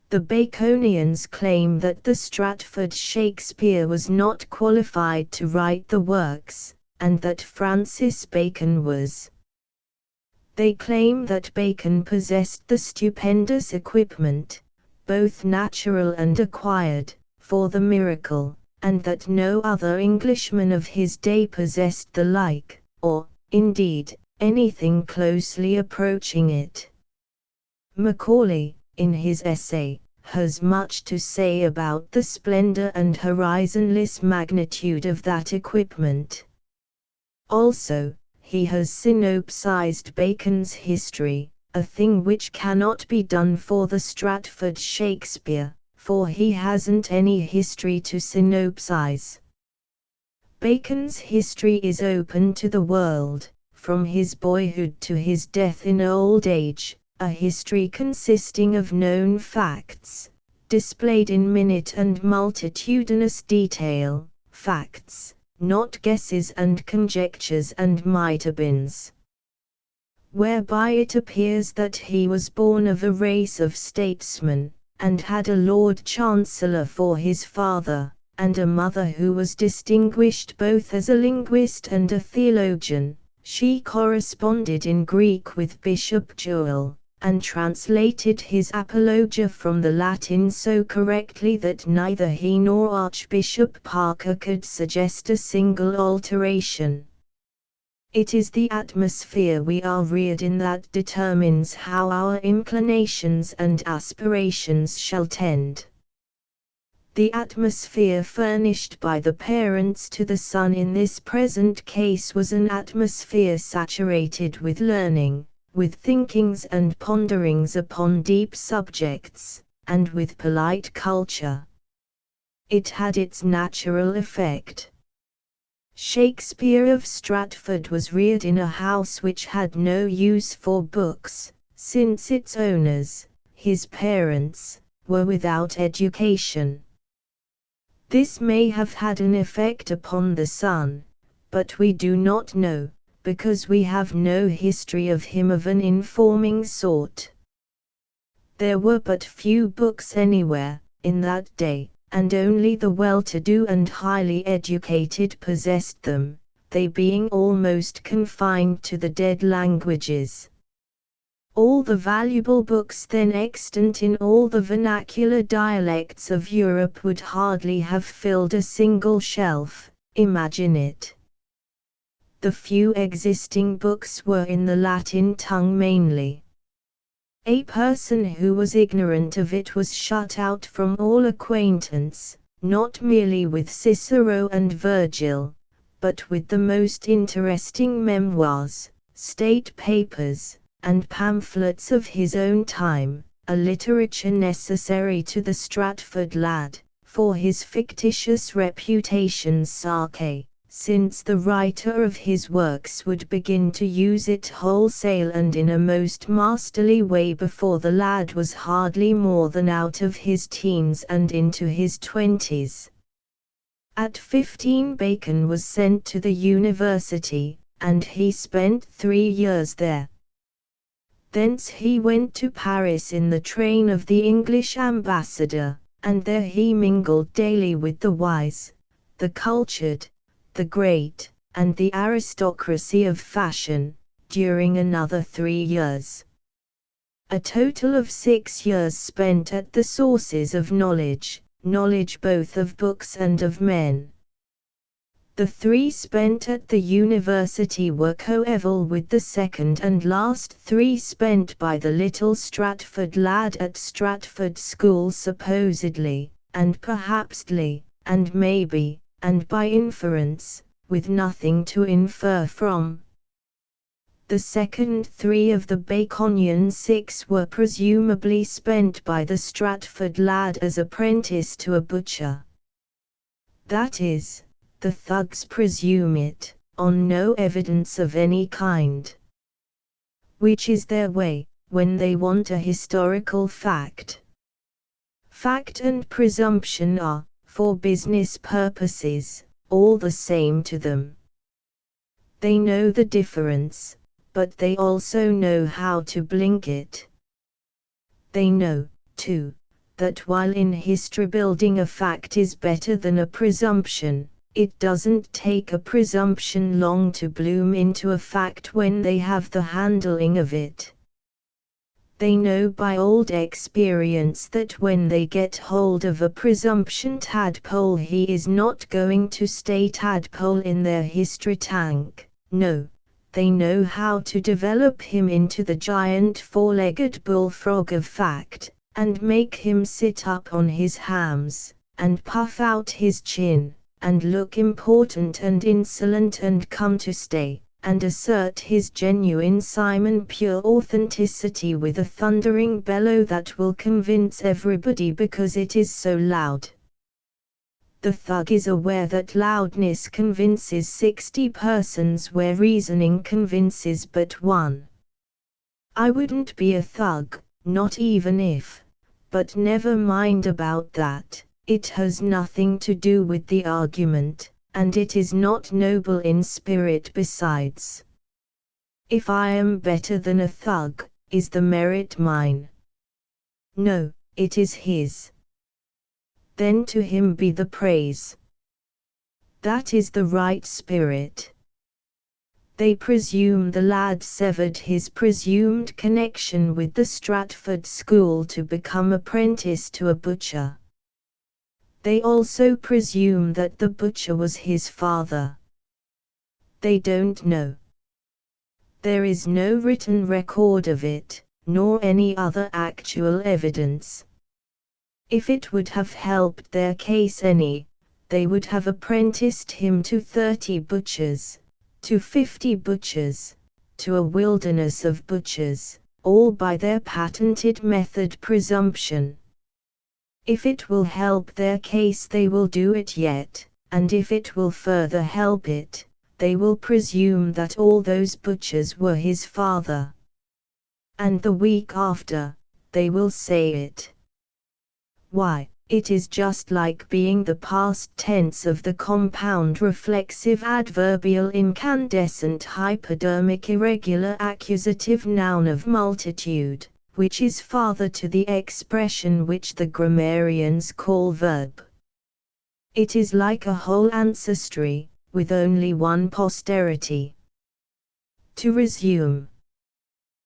The Baconians claim that the Stratford Shakespeare was not qualified to write the works, and that Francis Bacon was. They claim that Bacon possessed the stupendous equipment, both natural and acquired, for the miracle, and that no other Englishman of his day possessed the like, or, indeed, anything closely approaching it. Macaulay, in his essay, has much to say about the splendor and horizonless magnitude of that equipment. Also, he has synopsized Bacon's history, a thing which cannot be done for the Stratford Shakespeare, for he hasn't any history to synopsize. Bacon's history is open to the world, from his boyhood to his death in old age, a history consisting of known facts, displayed in minute and multitudinous detail, facts, not guesses and conjectures and might-have-beens. whereby it appears that he was born of a race of statesmen, and had a Lord Chancellor for his father, and a mother who was distinguished both as a linguist and a theologian. She corresponded in Greek with Bishop Jewel, and translated his Apologia from the Latin so correctly that neither he nor Archbishop Parker could suggest a single alteration. It is the atmosphere we are reared in that determines how our inclinations and aspirations shall tend. The atmosphere furnished by the parents to the son in this present case was an atmosphere saturated with learning, with thinkings and ponderings upon deep subjects, and with polite culture. It had its natural effect. Shakespeare of Stratford was reared in a house which had no use for books, since its owners, his parents, were without education. This may have had an effect upon the son, but we do not know, because we have no history of him of an informing sort. There were but few books anywhere, in that day, and only the well-to-do and highly educated possessed them, they being almost confined to the dead languages. All the valuable books then extant in all the vernacular dialects of Europe would hardly have filled a single shelf, imagine it. The few existing books were in the Latin tongue mainly. A person who was ignorant of it was shut out from all acquaintance, not merely with Cicero and Virgil, but with the most interesting memoirs, state papers, and pamphlets of his own time, a literature necessary to the Stratford lad, for his fictitious reputation's sake, since the writer of his works would begin to use it wholesale and in a most masterly way before the lad was hardly more than out of his teens and into his 20s. At 15 Bacon was sent to the university, and he spent 3 years there. Thence he went to Paris in the train of the English ambassador, and there he mingled daily with the wise, the cultured, the great, and the aristocracy of fashion, during another 3 years. A total of 6 years spent at the sources of knowledge, knowledge both of books and of men. The 3 spent at the university were coeval with the second and last 3 spent by the little Stratford lad at Stratford School supposedly, and perhapsly, and maybe, and by inference, with nothing to infer from. The second 3 of the Baconian 6 were presumably spent by the Stratford lad as apprentice to a butcher. That is, the thugs presume it, on no evidence of any kind. Which is their way, when they want a historical fact. Fact and presumption are, for business purposes, all the same to them. They know the difference, but they also know how to blink it. They know, too, that while in history building a fact is better than a presumption, it doesn't take a presumption long to bloom into a fact when they have the handling of it. They know by old experience that when they get hold of a presumption tadpole he is not going to stay tadpole in their history tank, no, they know how to develop him into the giant four-legged bullfrog of fact, and make him sit up on his hams, and puff out his chin, and look important and insolent and come to stay, and assert his genuine Simon pure authenticity with a thundering bellow that will convince everybody because it is so loud. The thug is aware that loudness convinces 60 persons where reasoning convinces but one. I wouldn't be a thug, not even if, but never mind about that, it has nothing to do with the argument, and it is not noble in spirit besides. If I am better than a thug, is the merit mine? No, it is his. Then to him be the praise. That is the right spirit. They presume the lad severed his presumed connection with the Stratford school to become apprentice to a butcher. They also presume that the butcher was his father. They don't know. There is no written record of it, nor any other actual evidence. If it would have helped their case any, they would have apprenticed him to 30 butchers, to 50 butchers, to a wilderness of butchers, all by their patented method presumption. If it will help their case they will do it yet, and if it will further help it, they will presume that all those butchers were his father. And the week after, they will say it. Why, it is just like being the past tense of the compound reflexive adverbial incandescent hypodermic irregular accusative noun of multitude, which is father to the expression which the grammarians call verb. It is like a whole ancestry, with only one posterity. To resume.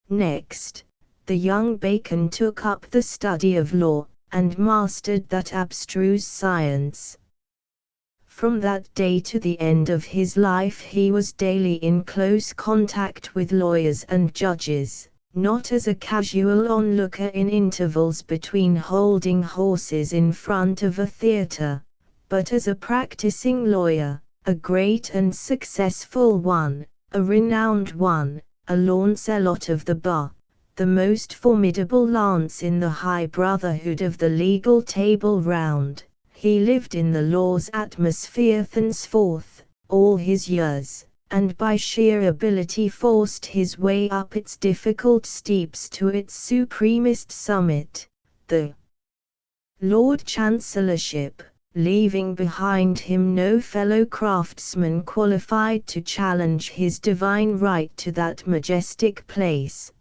Next, the young Bacon took up the study of law, and mastered that abstruse science. From that day to the end of his life he was daily in close contact with lawyers and judges, not as a casual onlooker in intervals between holding horses in front of a theatre, but as a practicing lawyer, a great and successful one, a renowned one, a Launcelot of the bar, the most formidable lance in the high brotherhood of the legal table round. He lived in the law's atmosphere thenceforth, all his years, and by sheer ability forced his way up its difficult steeps to its supremest summit, the Lord Chancellorship, leaving behind him no fellow craftsman qualified to challenge his divine right to that majestic place.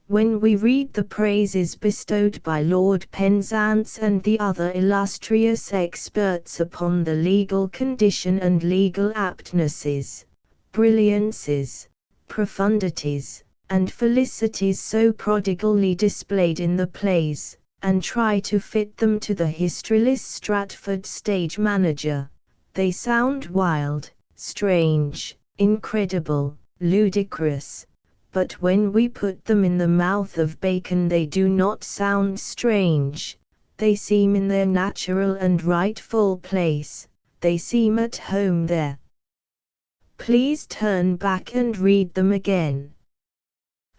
When we read the praises bestowed by Lord Penzance and the other illustrious experts upon the legal condition and legal aptnesses, brilliances, profundities, and felicities so prodigally displayed in the plays, and try to fit them to the historyless Stratford stage manager, they sound wild, strange, incredible, ludicrous. But when we put them in the mouth of Bacon they do not sound strange, they seem in their natural and rightful place, they seem at home there. Please turn back and read them again.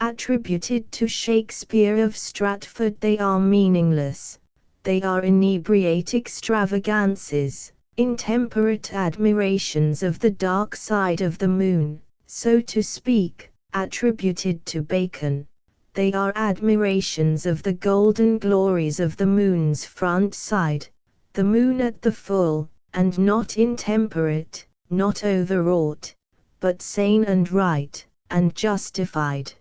Attributed to Shakespeare of Stratford they are meaningless, they are inebriate extravagances, intemperate admirations of the dark side of the moon, so to speak. Attributed to Bacon, they are admirations of the golden glories of the moon's front side, the moon at the full, and not intemperate, not overwrought, but sane and right, and justified.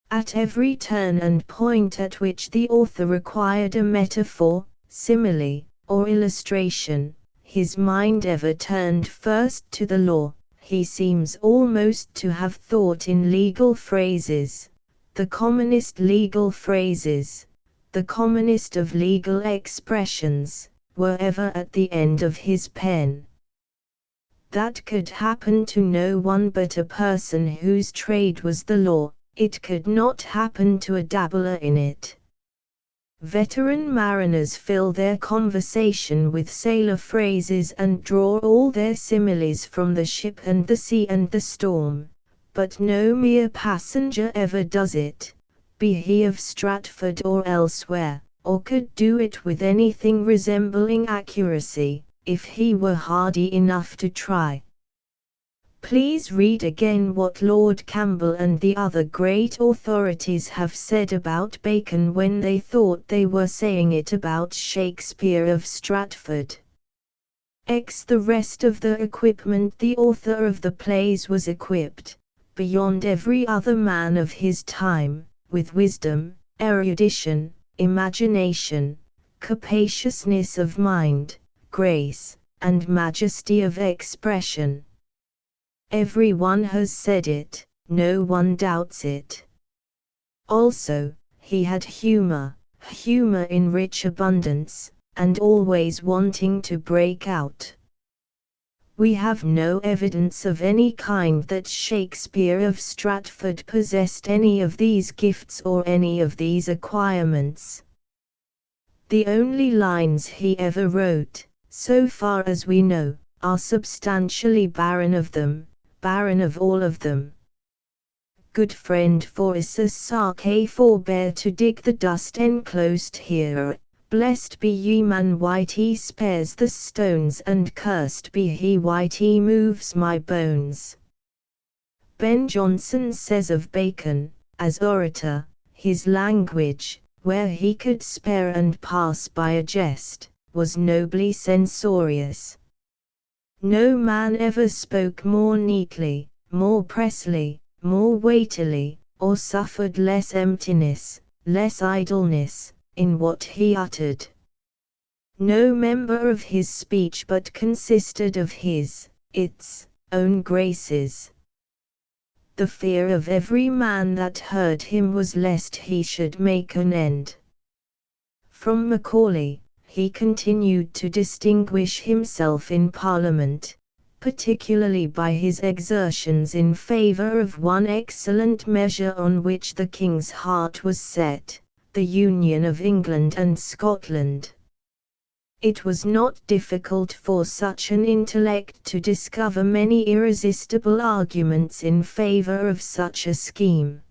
At every turn and point at which the author required a metaphor, simile, or illustration, his mind ever turned first to the law. He seems almost to have thought in legal phrases, the commonest legal phrases, the commonest of legal expressions, were ever at the end of his pen. That could happen to no one but a person whose trade was the law, it could not happen to a dabbler in it. Veteran mariners fill their conversation with sailor phrases and draw all their similes from the ship and the sea and the storm, but no mere passenger ever does it, be he of Stratford or elsewhere, or could do it with anything resembling accuracy, if he were hardy enough to try. Please read again what Lord Campbell and the other great authorities have said about Bacon when they thought they were saying it about Shakespeare of Stratford. The rest of the equipment the author of the plays was equipped, beyond every other man of his time, with wisdom, erudition, imagination, capaciousness of mind, grace, and majesty of expression. Every one has said it, no one doubts it. Also, he had humor in rich abundance, and always wanting to break out. We have no evidence of any kind that Shakespeare of Stratford possessed any of these gifts or any of these acquirements. The only lines he ever wrote, so far as we know, are substantially barren of them, barren of all of them. Good friend Forsus Sake forbear to dig the dust enclosed here. Blessed be ye man white he spares the stones, and cursed be he white he moves my bones. Ben Jonson says of Bacon, as orator, his language, where he could spare and pass by a jest, was nobly censorious. No man ever spoke more neatly, more pressly, more weightily, or suffered less emptiness, less idleness, in what he uttered. No member of his speech but consisted of its own graces. The fear of every man that heard him was lest he should make an end. From Macaulay, he continued to distinguish himself in Parliament, particularly by his exertions in favour of one excellent measure on which the King's heart was set, the union of England and Scotland. It was not difficult for such an intellect to discover many irresistible arguments in favour of such a scheme.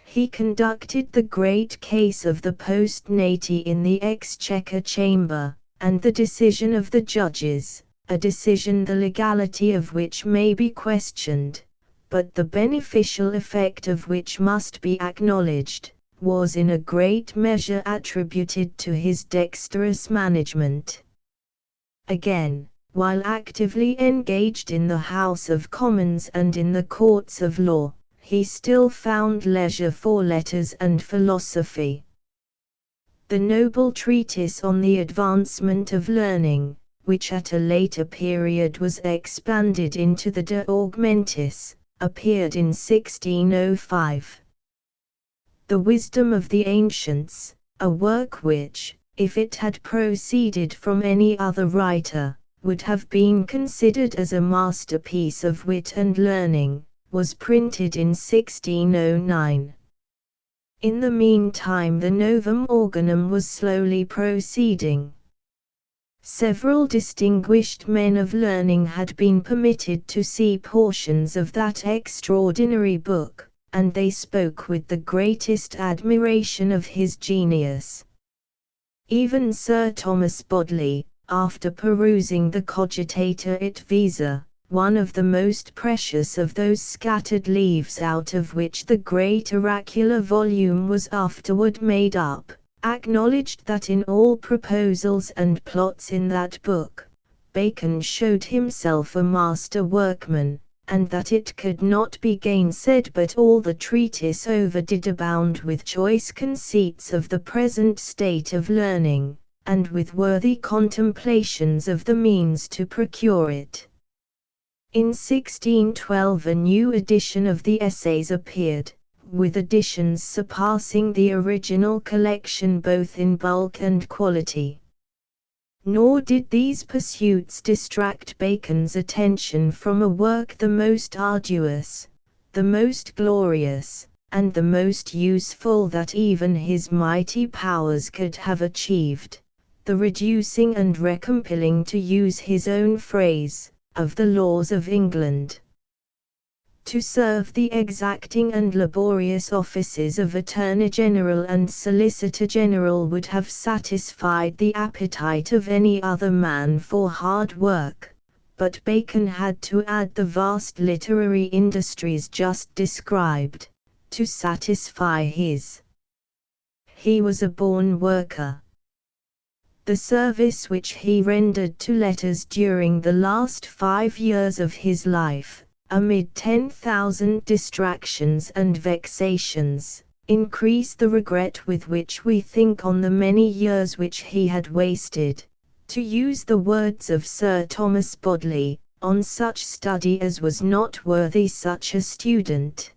He conducted the great case of the post nati in the Exchequer Chamber, and the decision of the judges, a decision the legality of which may be questioned, but the beneficial effect of which must be acknowledged, was in a great measure attributed to his dexterous management. Again, while actively engaged in the House of Commons and in the courts of law, he still found leisure for letters and philosophy. The noble treatise on the advancement of learning, which at a later period was expanded into the De Augmentis, appeared in 1605. The Wisdom of the Ancients, a work which, if it had proceeded from any other writer, would have been considered as a masterpiece of wit and learning, was printed in 1609. In the meantime the Novum Organum was slowly proceeding. Several distinguished men of learning had been permitted to see portions of that extraordinary book, and they spoke with the greatest admiration of his genius. Even Sir Thomas Bodley, after perusing the Cogitator et Visa, one of the most precious of those scattered leaves out of which the great oracular volume was afterward made up, acknowledged that in all proposals and plots in that book, Bacon showed himself a master workman, and that it could not be gainsaid but all the treatise over did abound with choice conceits of the present state of learning, and with worthy contemplations of the means to procure it. In 1612 a new edition of the Essays appeared, with additions surpassing the original collection both in bulk and quality. Nor did these pursuits distract Bacon's attention from a work the most arduous, the most glorious, and the most useful that even his mighty powers could have achieved, the reducing and recompiling, to use his own phrase, of the laws of England. To serve the exacting and laborious offices of Attorney General and Solicitor General would have satisfied the appetite of any other man for hard work, but Bacon had to add the vast literary industries just described, to satisfy his. He was a born worker. The service which he rendered to letters during the last 5 years of his life, amid 10,000 distractions and vexations, increase the regret with which we think on the many years which he had wasted, to use the words of Sir Thomas Bodley, on such study as was not worthy such a student.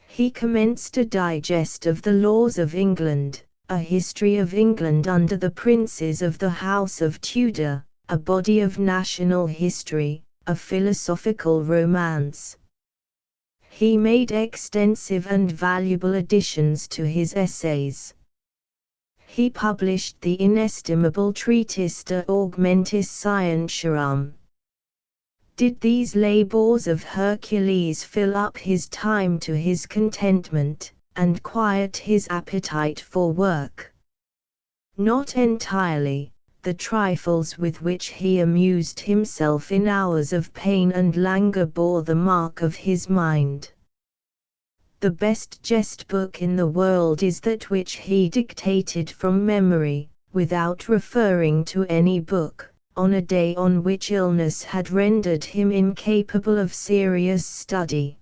He commenced a digest of the laws of England, a history of England under the princes of the House of Tudor, a body of national history, a philosophical romance. He made extensive and valuable additions to his essays. He published the inestimable treatise De Augmentis Scientiarum. Did these labors of Hercules fill up his time to his contentment, and quiet his appetite for work? Not entirely. The trifles with which he amused himself in hours of pain and languor bore the mark of his mind. The best jest book in the world is that which he dictated from memory, without referring to any book, on a day on which illness had rendered him incapable of serious study.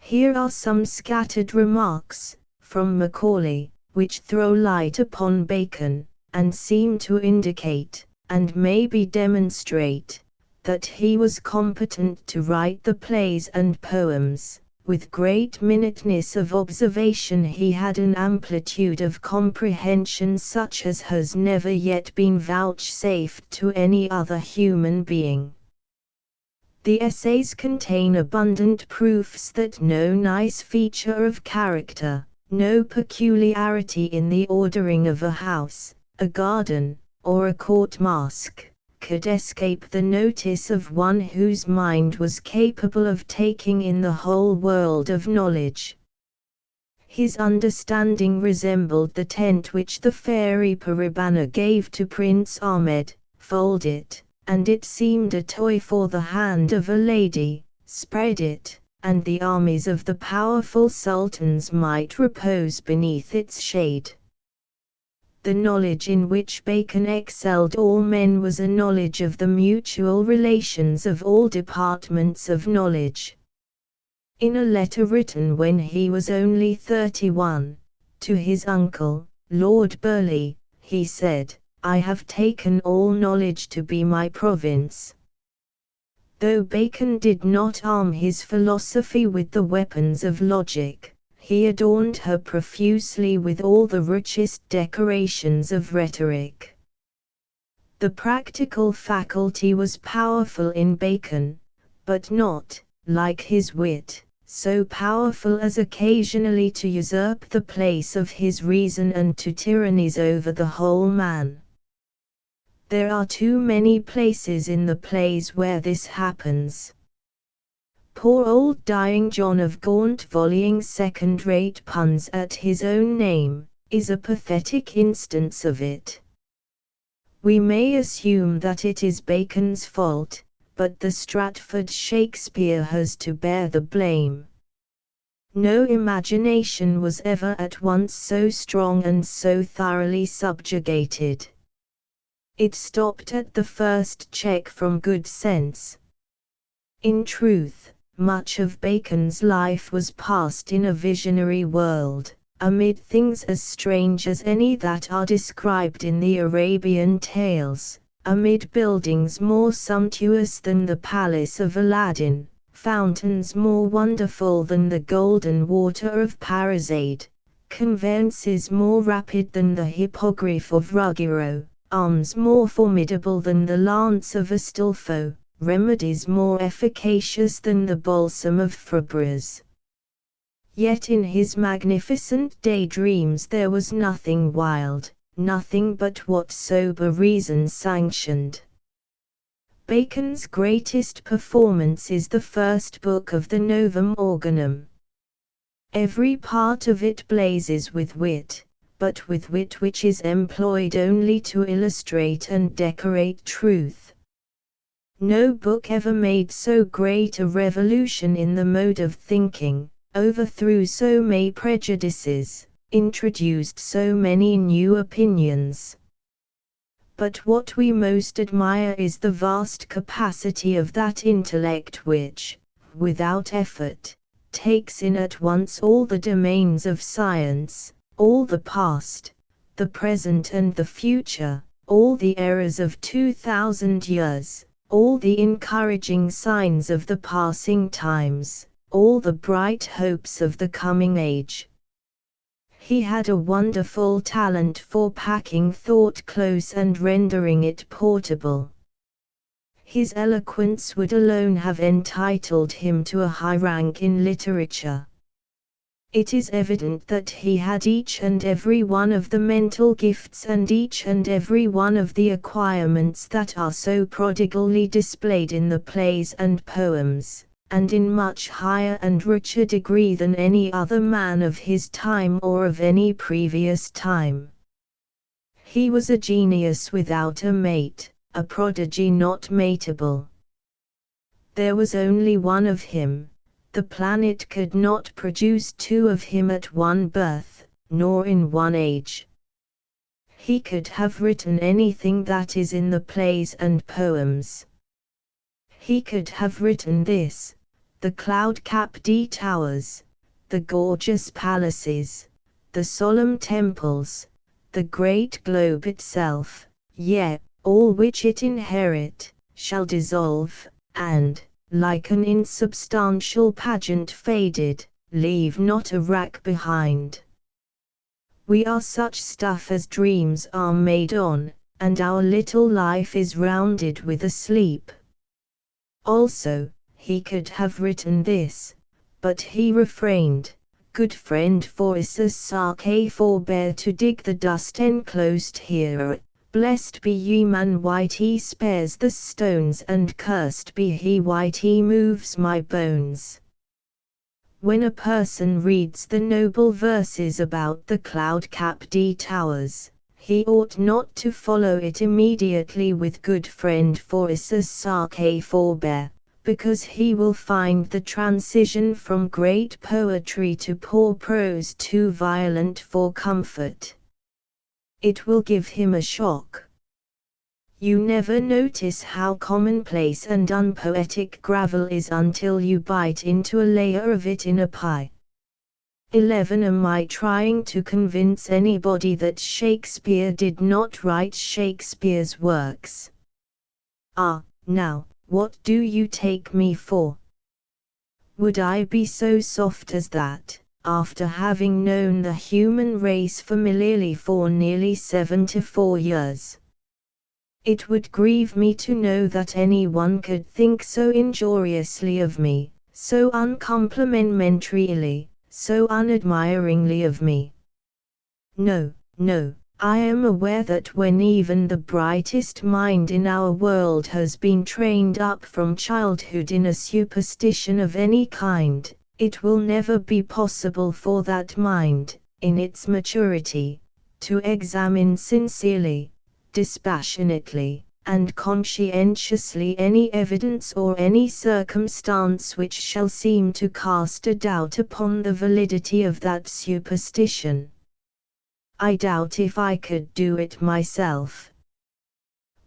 Here are some scattered remarks, from Macaulay, which throw light upon Bacon, and seem to indicate, and maybe demonstrate, that he was competent to write the plays and poems. With great minuteness of observation he had an amplitude of comprehension such as has never yet been vouchsafed to any other human being. The essays contain abundant proofs that no nice feature of character, no peculiarity in the ordering of a house, a garden, or a court masque, could escape the notice of one whose mind was capable of taking in the whole world of knowledge. His understanding resembled the tent which the fairy Paribana gave to Prince Ahmed. Fold it, and it seemed a toy for the hand of a lady; spread it, and the armies of the powerful sultans might repose beneath its shade. The knowledge in which Bacon excelled all men was a knowledge of the mutual relations of all departments of knowledge. In a letter written when he was only 31, to his uncle, Lord Burleigh, he said, "I have taken all knowledge to be my province." Though Bacon did not arm his philosophy with the weapons of logic, he adorned her profusely with all the richest decorations of rhetoric. The practical faculty was powerful in Bacon, but not, like his wit, so powerful as occasionally to usurp the place of his reason and to tyrannize over the whole man. There are too many places in the plays where this happens. Poor old dying John of Gaunt volleying second-rate puns at his own name, is a pathetic instance of it. We may assume that it is Bacon's fault, but the Stratford Shakespeare has to bear the blame. No imagination was ever at once so strong and so thoroughly subjugated. It stopped at the first check from good sense. In truth, much of Bacon's life was passed in a visionary world, amid things as strange as any that are described in the Arabian tales, amid buildings more sumptuous than the palace of Aladdin, fountains more wonderful than the golden water of Parizade, conveyances more rapid than the hippogriff of Ruggiero, arms more formidable than the lance of Astolfo, remedies more efficacious than the balsam of Fabres. Yet in his magnificent daydreams there was nothing wild, nothing but what sober reason sanctioned. Bacon's greatest performance is the first book of the Novum Organum. Every part of it blazes with wit, but with wit which is employed only to illustrate and decorate truth. No book ever made so great a revolution in the mode of thinking, overthrew so many prejudices, introduced so many new opinions. But what we most admire is the vast capacity of that intellect which, without effort, takes in at once all the domains of science, all the past, the present and the future, all the errors of 2000 years, all the encouraging signs of the passing times, all the bright hopes of the coming age. He had a wonderful talent for packing thought close and rendering it portable. His eloquence would alone have entitled him to a high rank in literature. It is evident that he had each and every one of the mental gifts and each and every one of the acquirements that are so prodigally displayed in the plays and poems, and in much higher and richer degree than any other man of his time or of any previous time. He was a genius without a mate, a prodigy not mateable. There was only one of him. The planet could not produce two of him at one birth, nor in one age. He could have written anything that is in the plays and poems. He could have written this, the cloud-capped towers, the gorgeous palaces, the solemn temples, the great globe itself, yea, all which it inherit, shall dissolve, and, like an insubstantial pageant faded, leave not a rack behind. We are such stuff as dreams are made on, and our little life is rounded with a sleep. Also, he could have written this, but he refrained. Good friend Phoesus Sake forbear to dig the dust enclosed here. Blessed be ye man white he spares the stones and cursed be he white he moves my bones. When a person reads the noble verses about the cloud-capped towers, he ought not to follow it immediately with good friend Phoesus Sake forbear, because he will find the transition from great poetry to poor prose too violent for comfort. It will give him a shock. You never notice how commonplace and unpoetic gravel is until you bite into a layer of it in a pie. 11. Am I trying to convince anybody that Shakespeare did not write Shakespeare's works? Ah, now, what do you take me for? Would I be so soft as that, after having known the human race familiarly for nearly 74 years? It would grieve me to know that anyone could think so injuriously of me, so uncomplimentarily, so unadmiringly of me. No, no, I am aware that when even the brightest mind in our world has been trained up from childhood in a superstition of any kind, it will never be possible for that mind, in its maturity, to examine sincerely, dispassionately, and conscientiously any evidence or any circumstance which shall seem to cast a doubt upon the validity of that superstition. I doubt if I could do it myself.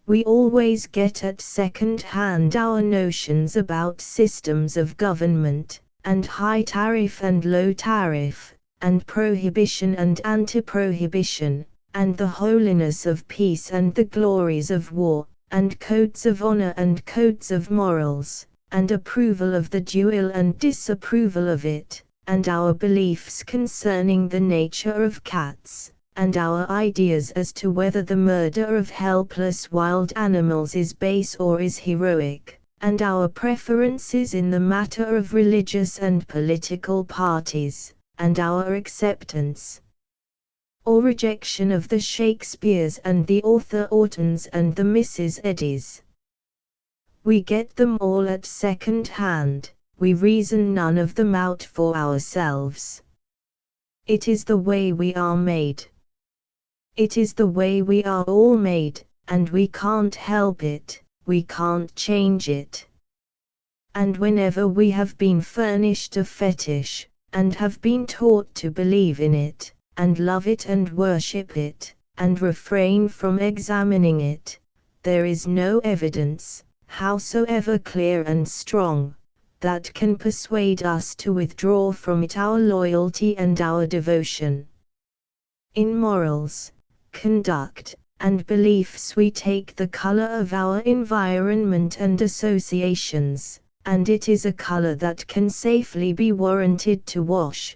We always get at second hand our notions about systems of government, and high tariff and low tariff, and prohibition and anti-prohibition, and the holiness of peace and the glories of war, and codes of honor and codes of morals, and approval of the duel and disapproval of it, and our beliefs concerning the nature of cats, and our ideas as to whether the murder of helpless wild animals is base or is heroic, and our preferences in the matter of religious and political parties, and our acceptance or rejection of the Shakespeares and the author Ortons and the Mrs. Eddies. We get them all at second hand, we reason none of them out for ourselves. It is the way we are made. It is the way we are all made, and we can't help it, we can't change it. And whenever we have been furnished a fetish, and have been taught to believe in it, and love it and worship it, and refrain from examining it, there is no evidence, howsoever clear and strong, that can persuade us to withdraw from it our loyalty and our devotion. In morals, conduct, and beliefs we take the color of our environment and associations, and it is a color that can safely be warranted to wash.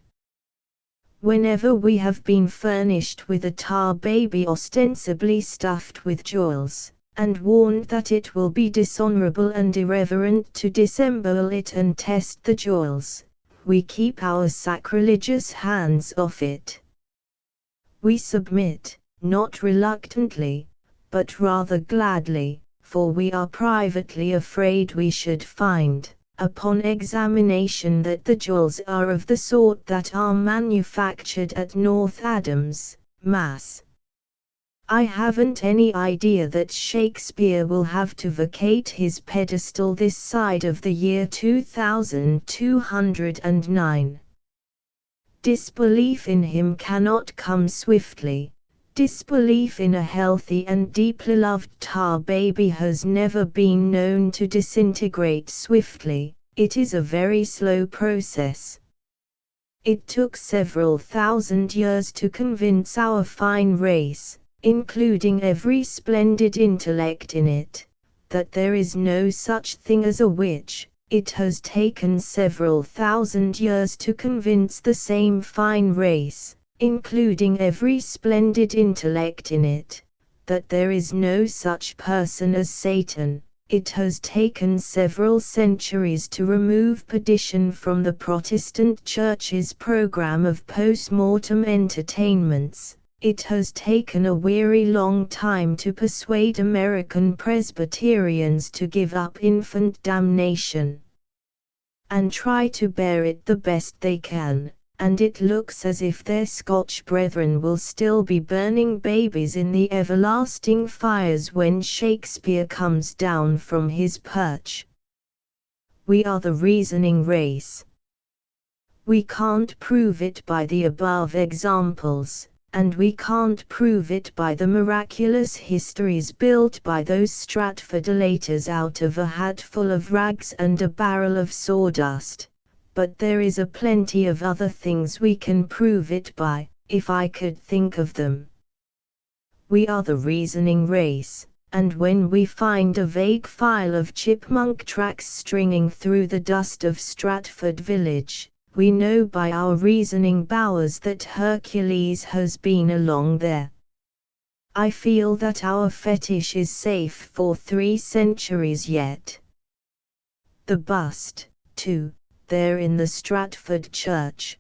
Whenever we have been furnished with a tar baby ostensibly stuffed with jewels, and warned that it will be dishonorable and irreverent to disembowel it and test the jewels, we keep our sacrilegious hands off it. We submit, not reluctantly, but rather gladly, for we are privately afraid we should find, upon examination, that the jewels are of the sort that are manufactured at North Adams, Mass. I haven't any idea that Shakespeare will have to vacate his pedestal this side of the year 2209. Disbelief in him cannot come swiftly. Disbelief in a healthy and deeply loved tar baby has never been known to disintegrate swiftly. It is a very slow process. It took several thousand years to convince our fine race, including every splendid intellect in it, that there is no such thing as a witch. It has taken several thousand years to convince the same fine race, including every splendid intellect in it, that there is no such person as Satan. It has taken several centuries to remove perdition from the Protestant Church's program of post-mortem entertainments. It has taken a weary long time to persuade American Presbyterians to give up infant damnation and try to bear it the best they can, and it looks as if their Scotch brethren will still be burning babies in the everlasting fires when Shakespeare comes down from his perch. We are the reasoning race. We can't prove it by the above examples, and we can't prove it by the miraculous histories built by those Stratfordolaters out of a hatful of rags and a barrel of sawdust, but there is a plenty of other things we can prove it by, if I could think of them. We are the reasoning race, and when we find a vague file of chipmunk tracks stringing through the dust of Stratford village, we know by our reasoning bowers that Hercules has been along there. I feel that our fetish is safe for 3 centuries yet. The bust, too, there in the Stratford church.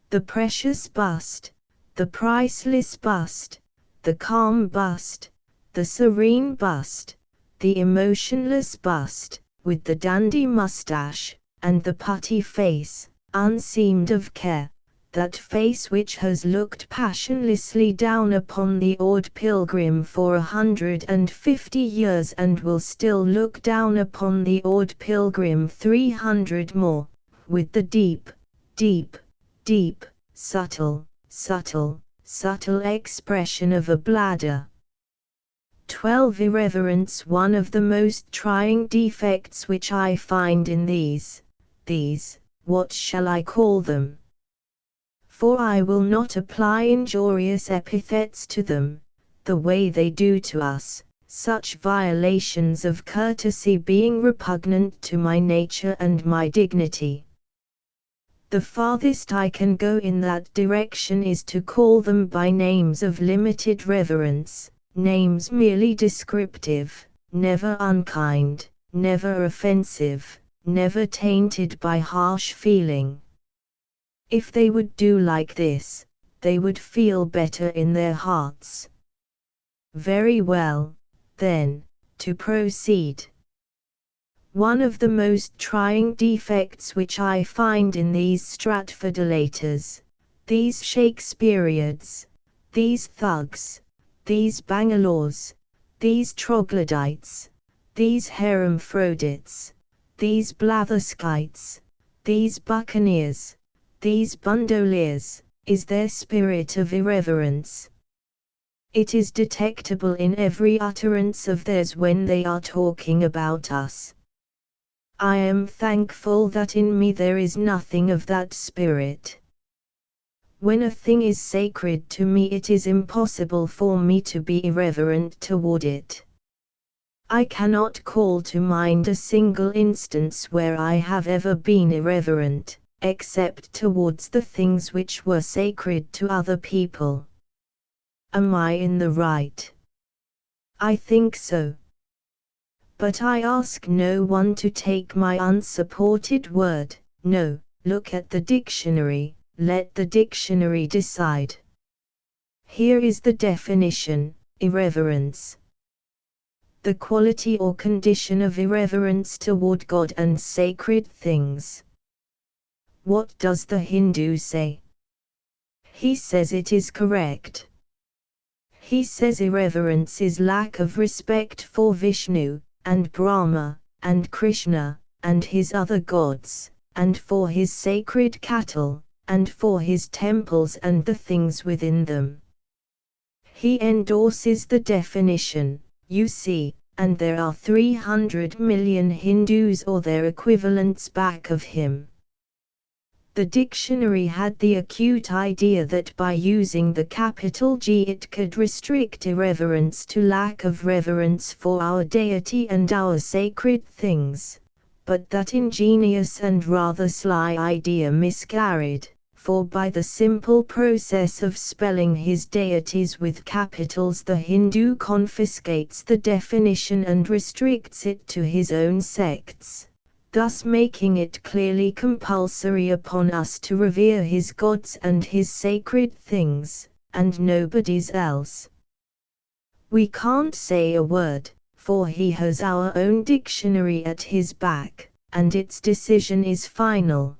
The precious bust, the priceless bust, the calm bust, the serene bust, the emotionless bust, with the dandy mustache, and the putty face, unseamed of care, that face which has looked passionlessly down upon the odd pilgrim for 150 years and will still look down upon the odd pilgrim 300 more, with the deep, deep, deep, subtle, subtle, subtle expression of a bladder. 12. Irreverence. One of the most trying defects which I find in these, what shall I call them? For I will not apply injurious epithets to them, the way they do to us, such violations of courtesy being repugnant to my nature and my dignity. The farthest I can go in that direction is to call them by names of limited reverence, names merely descriptive, never unkind, never offensive, never tainted by harsh feeling. If they would do like this, they would feel better in their hearts. Very well, then, to proceed. One of the most trying defects which I find in these Stratfordolaters, these Shakespeareans, these thugs, these Bangalores, these troglodytes, these hermaphrodites, these blatherskites, these buccaneers, these bundoliers, is their spirit of irreverence. It is detectable in every utterance of theirs when they are talking about us. I am thankful that in me there is nothing of that spirit. When a thing is sacred to me, it is impossible for me to be irreverent toward it. I cannot call to mind a single instance where I have ever been irreverent, except towards the things which were sacred to other people. Am I in the right? I think so. But I ask no one to take my unsupported word. No, look at the dictionary, let the dictionary decide. Here is the definition: irreverence. The quality or condition of irreverence toward God and sacred things. What does the Hindu say? He says it is correct. He says irreverence is lack of respect for Vishnu, and Brahma, and Krishna, and his other gods, and for his sacred cattle, and for his temples and the things within them. He endorses the definition, you see, and there are 300 million Hindus or their equivalents back of him. The dictionary had the acute idea that by using the capital G it could restrict irreverence to lack of reverence for our deity and our sacred things, but that ingenious and rather sly idea miscarried, for by the simple process of spelling his deities with capitals the Hindu confiscates the definition and restricts it to his own sects, thus making it clearly compulsory upon us to revere his gods and his sacred things, and nobody's else. We can't say a word, for he has our own dictionary at his back, and its decision is final.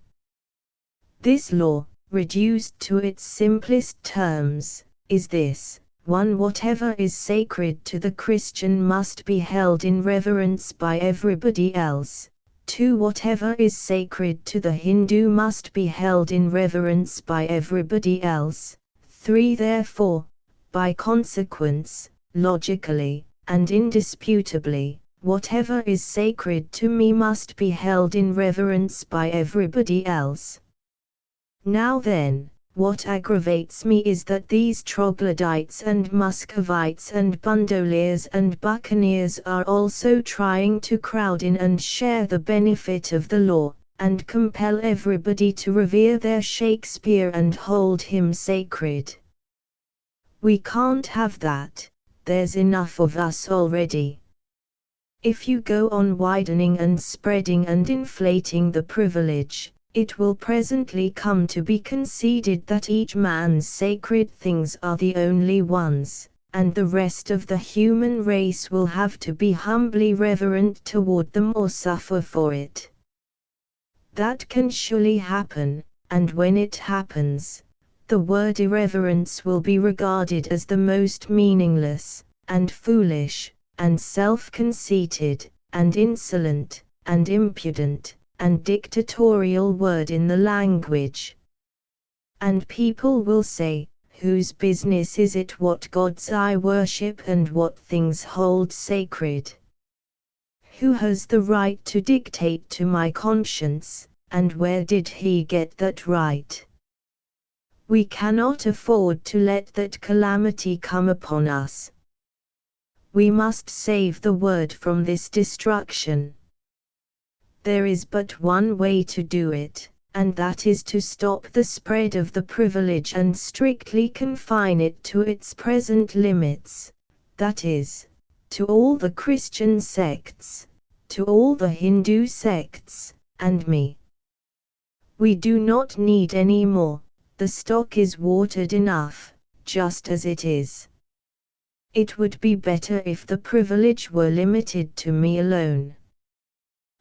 This law, reduced to its simplest terms, is this: 1. Whatever is sacred to the Christian must be held in reverence by everybody else. 2. Whatever is sacred to the Hindu must be held in reverence by everybody else. 3. Therefore, by consequence, logically, and indisputably, whatever is sacred to me must be held in reverence by everybody else. Now then, what aggravates me is that these troglodytes and Muscovites and Bundoliers and buccaneers are also trying to crowd in and share the benefit of the law, and compel everybody to revere their Shakespeare and hold him sacred. We can't have that, there's enough of us already. If you go on widening and spreading and inflating the privilege, it will presently come to be conceded that each man's sacred things are the only ones, and the rest of the human race will have to be humbly reverent toward them or suffer for it. That can surely happen, and when it happens, the word irreverence will be regarded as the most meaningless, and foolish, and self-conceited, and insolent, and impudent, and dictatorial word in the language. And people will say, whose business is it what gods I worship and what things hold sacred? Who has the right to dictate to my conscience, and where did he get that right? We cannot afford to let that calamity come upon us. We must save the word from this destruction. There is but one way to do it, and that is to stop the spread of the privilege and strictly confine it to its present limits, that is, to all the Christian sects, to all the Hindu sects, and me. We do not need any more, the stock is watered enough, just as it is. It would be better if the privilege were limited to me alone.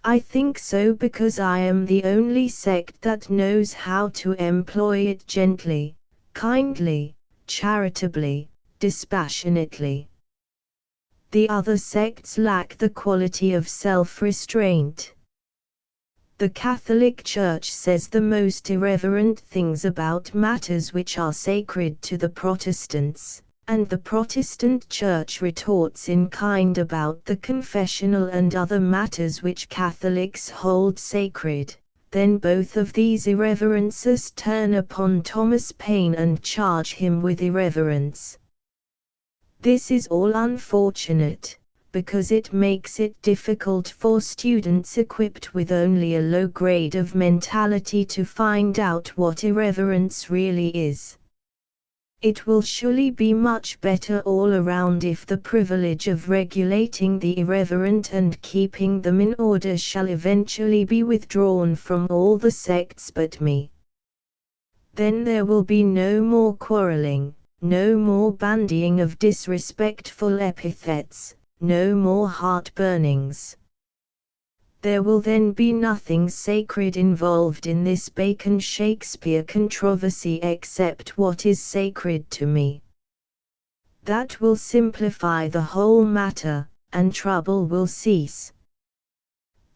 I think so because I am the only sect that knows how to employ it gently, kindly, charitably, dispassionately. The other sects lack the quality of self-restraint. The Catholic Church says the most irreverent things about matters which are sacred to the Protestants, and the Protestant Church retorts in kind about the confessional and other matters which Catholics hold sacred, then both of these irreverences turn upon Thomas Paine and charge him with irreverence. This is all unfortunate, because it makes it difficult for students equipped with only a low grade of mentality to find out what irreverence really is. It will surely be much better all around if the privilege of regulating the irreverent and keeping them in order shall eventually be withdrawn from all the sects but me. Then there will be no more quarreling, no more bandying of disrespectful epithets, no more heart-burnings. There will then be nothing sacred involved in this Bacon-Shakespeare controversy except what is sacred to me. That will simplify the whole matter, and trouble will cease.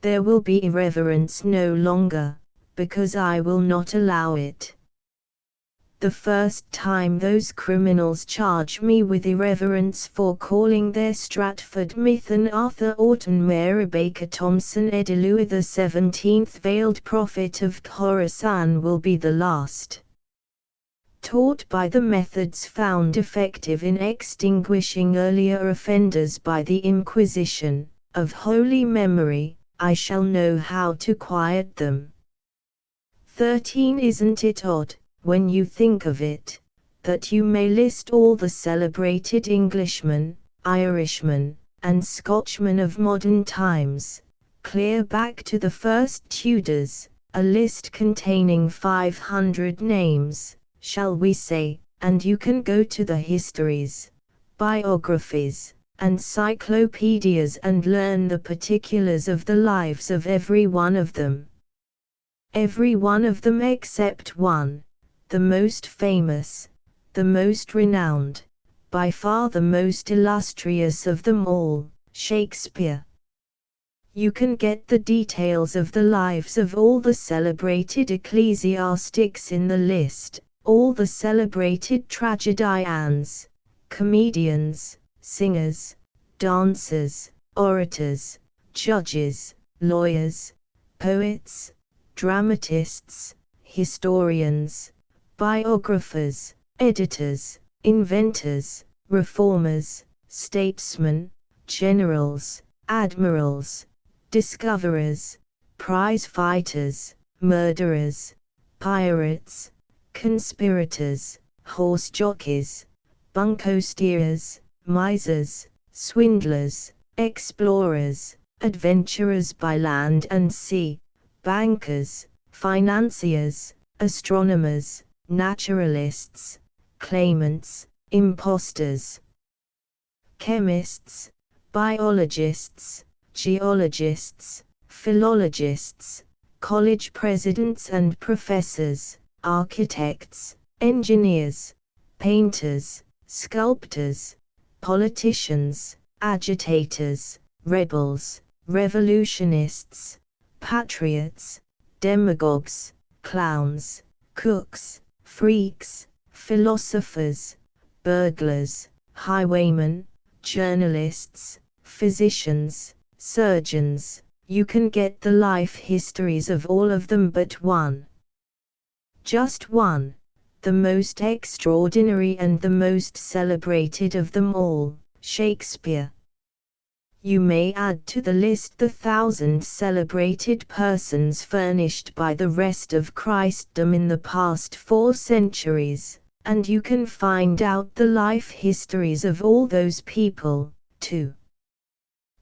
There will be irreverence no longer, because I will not allow it. The first time those criminals charge me with irreverence for calling their Stratford myth an Arthur Orton Mary Baker Thompson Eddie Louis XVII veiled prophet of Khorasan will be the last. Taught by the methods found effective in extinguishing earlier offenders by the Inquisition, of holy memory, I shall know how to quiet them. 13. Isn't it odd, when you think of it, that you may list all the celebrated Englishmen, Irishmen, and Scotchmen of modern times, clear back to the first Tudors, a list containing 500 names, shall we say, and you can go to the histories, biographies, and cyclopedias and learn the particulars of the lives of every one of them. Every one of them except one, the most famous, the most renowned, by far the most illustrious of them all, Shakespeare. You can get the details of the lives of all the celebrated ecclesiastics in the list, all the celebrated tragedians, comedians, singers, dancers, orators, judges, lawyers, poets, dramatists, historians, biographers, editors, inventors, reformers, statesmen, generals, admirals, discoverers, prize fighters, murderers, pirates, conspirators, horse jockeys, bunco steerers, misers, swindlers, explorers, adventurers by land and sea, bankers, financiers, astronomers, naturalists, claimants, impostors, chemists, biologists, geologists, philologists, college presidents and professors, architects, engineers, painters, sculptors, politicians, agitators, rebels, revolutionists, patriots, demagogues, clowns, cooks, freaks, philosophers, burglars, highwaymen, journalists, physicians, surgeons. You can get the life histories of all of them but one. Just one, the most extraordinary and the most celebrated of them all, Shakespeare. You may add to the list the 1,000 celebrated persons furnished by the rest of Christendom in the past 4 centuries, and you can find out the life histories of all those people, too.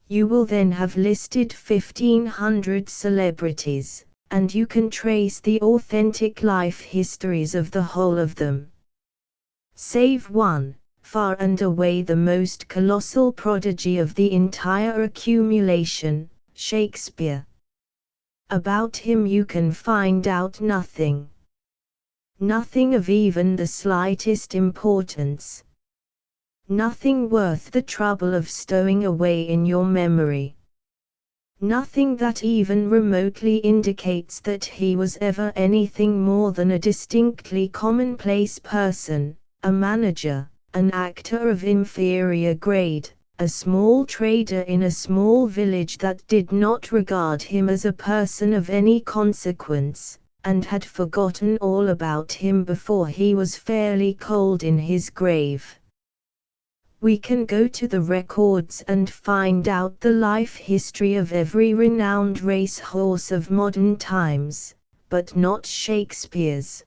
You will then have listed 1,500 celebrities, and you can trace the authentic life histories of the whole of them. Save one, far and away the most colossal prodigy of the entire accumulation, Shakespeare. About him you can find out nothing. Nothing of even the slightest importance. Nothing worth the trouble of stowing away in your memory. Nothing that even remotely indicates that he was ever anything more than a distinctly commonplace person, a manager, an actor of inferior grade, a small trader in a small village that did not regard him as a person of any consequence, and had forgotten all about him before he was fairly cold in his grave. We can go to the records and find out the life history of every renowned racehorse of modern times, but not Shakespeare's.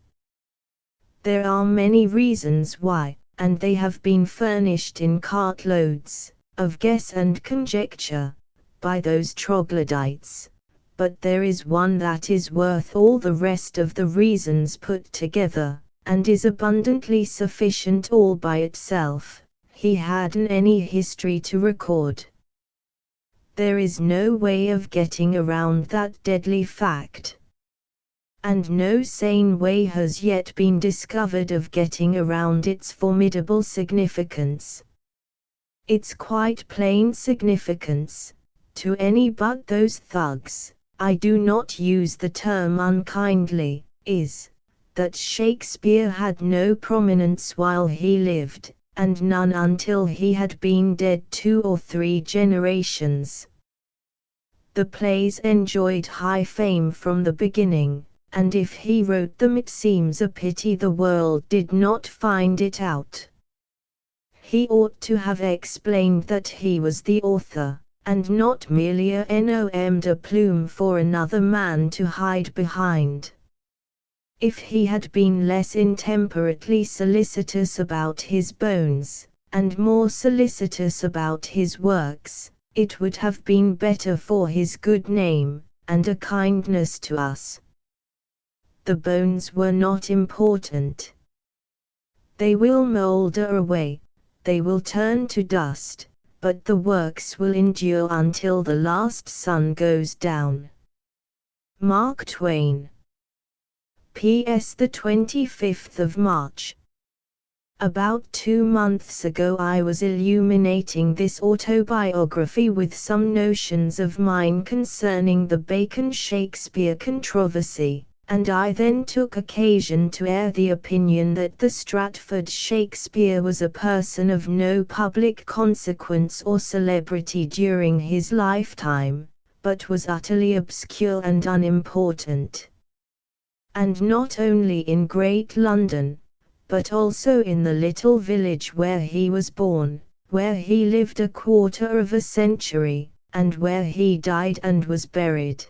There are many reasons why, and they have been furnished in cartloads of guess and conjecture by those troglodytes, but there is one that is worth all the rest of the reasons put together, and is abundantly sufficient all by itself. He hadn't any history to record. There is no way of getting around that deadly fact. And no sane way has yet been discovered of getting around its formidable significance. Its quite plain significance, to any but those thugs, I do not use the term unkindly, is, that Shakespeare had no prominence while he lived, and none until he had been dead 2 or 3 generations. The plays enjoyed high fame from the beginning, and if he wrote them it seems a pity the world did not find it out. He ought to have explained that he was the author, and not merely a nom de plume for another man to hide behind. If he had been less intemperately solicitous about his bones, and more solicitous about his works, it would have been better for his good name, and a kindness to us. The bones were not important. They will moulder away, they will turn to dust, but the works will endure until the last sun goes down. Mark Twain. P.S. the 25th of March. About 2 months ago I was illuminating this autobiography with some notions of mine concerning the Bacon-Shakespeare controversy, and I then took occasion to air the opinion that the Stratford Shakespeare was a person of no public consequence or celebrity during his lifetime, but was utterly obscure and unimportant. And not only in Great London, but also in the little village where he was born, where he lived a quarter of a century, and where he died and was buried.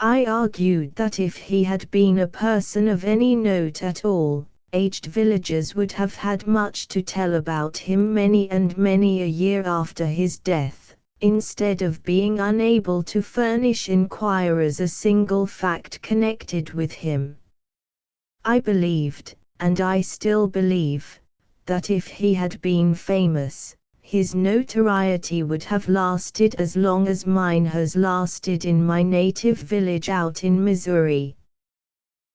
I argued that if he had been a person of any note at all, aged villagers would have had much to tell about him many and many a year after his death, instead of being unable to furnish inquirers a single fact connected with him. I believed, and I still believe, that if he had been famous, his notoriety would have lasted as long as mine has lasted in my native village out in Missouri.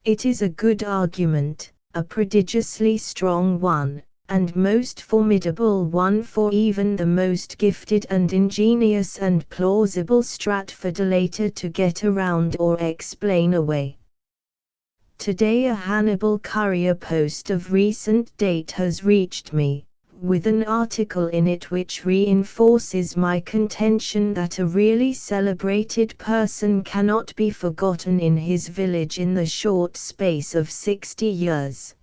It is a good argument, a prodigiously strong one, and most formidable one for even the most gifted and ingenious and plausible Stratfordilator to get around or explain away. Today a Hannibal Courier Post of recent date has reached me, with an article in it which reinforces my contention that a really celebrated person cannot be forgotten in his village in the short space of 60 years.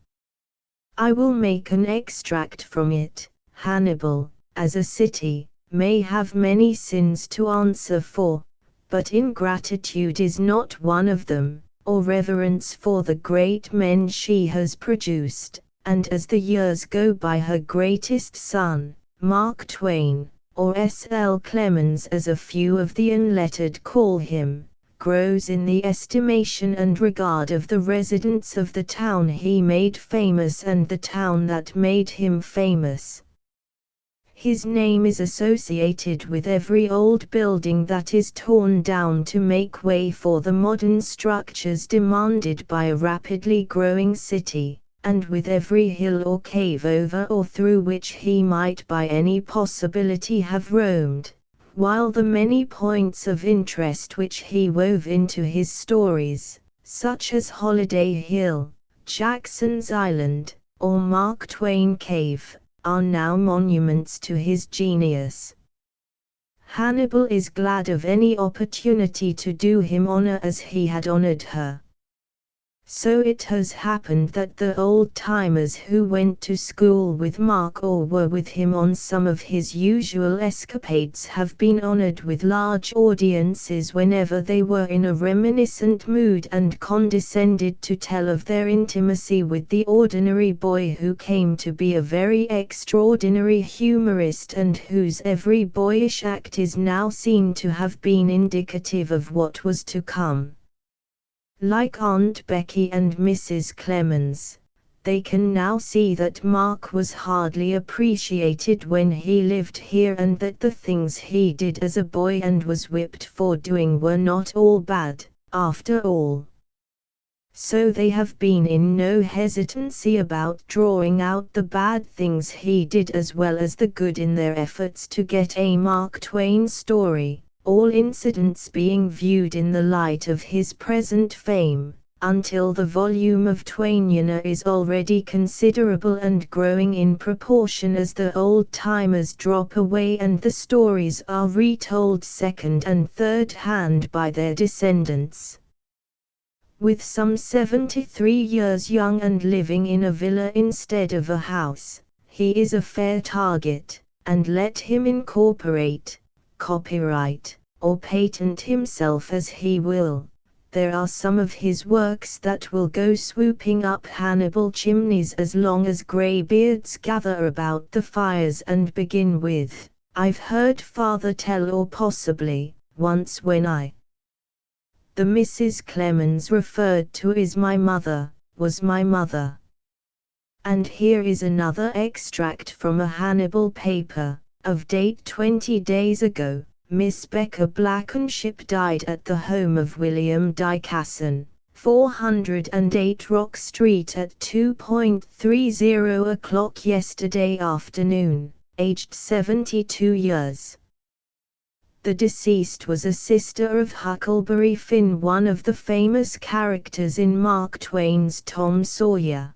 I will make an extract from it. Hannibal, as a city, may have many sins to answer for, but ingratitude is not one of them, or reverence for the great men she has produced, and as the years go by her greatest son, Mark Twain, or S.L. Clemens as a few of the unlettered call him, grows in the estimation and regard of the residents of the town he made famous and the town that made him famous. His name is associated with every old building that is torn down to make way for the modern structures demanded by a rapidly growing city, and with every hill or cave over or through which he might by any possibility have roamed, while the many points of interest which he wove into his stories, such as Holiday Hill, Jackson's Island, or Mark Twain Cave, are now monuments to his genius. Hannibal is glad of any opportunity to do him honor as he had honored her. So it has happened that the old-timers who went to school with Mark or were with him on some of his usual escapades have been honored with large audiences whenever they were in a reminiscent mood and condescended to tell of their intimacy with the ordinary boy who came to be a very extraordinary humorist and whose every boyish act is now seen to have been indicative of what was to come. Like Aunt Becky and Mrs. Clemens, they can now see that Mark was hardly appreciated when he lived here and that the things he did as a boy and was whipped for doing were not all bad, after all. So they have been in no hesitancy about drawing out the bad things he did as well as the good in their efforts to get a Mark Twain story, all incidents being viewed in the light of his present fame, until the volume of Twainiana is already considerable and growing in proportion as the old-timers drop away and the stories are retold second and third hand by their descendants. With some 73 years young and living in a villa instead of a house, he is a fair target, and let him incorporate, copyright, or patent himself as he will, there are some of his works that will go swooping up Hannibal chimneys as long as greybeards gather about the fires and begin with, "I've heard father tell," or possibly, "once when I." The Mrs. Clemens referred to is my mother, was my mother. And here is another extract from a Hannibal paper, of date 20 days ago. Miss Becca Blankenship died at the home of William Dycasson, 408 Rock Street at 2:30 o'clock yesterday afternoon, aged 72 years. The deceased was a sister of Huckleberry Finn, one of the famous characters in Mark Twain's Tom Sawyer.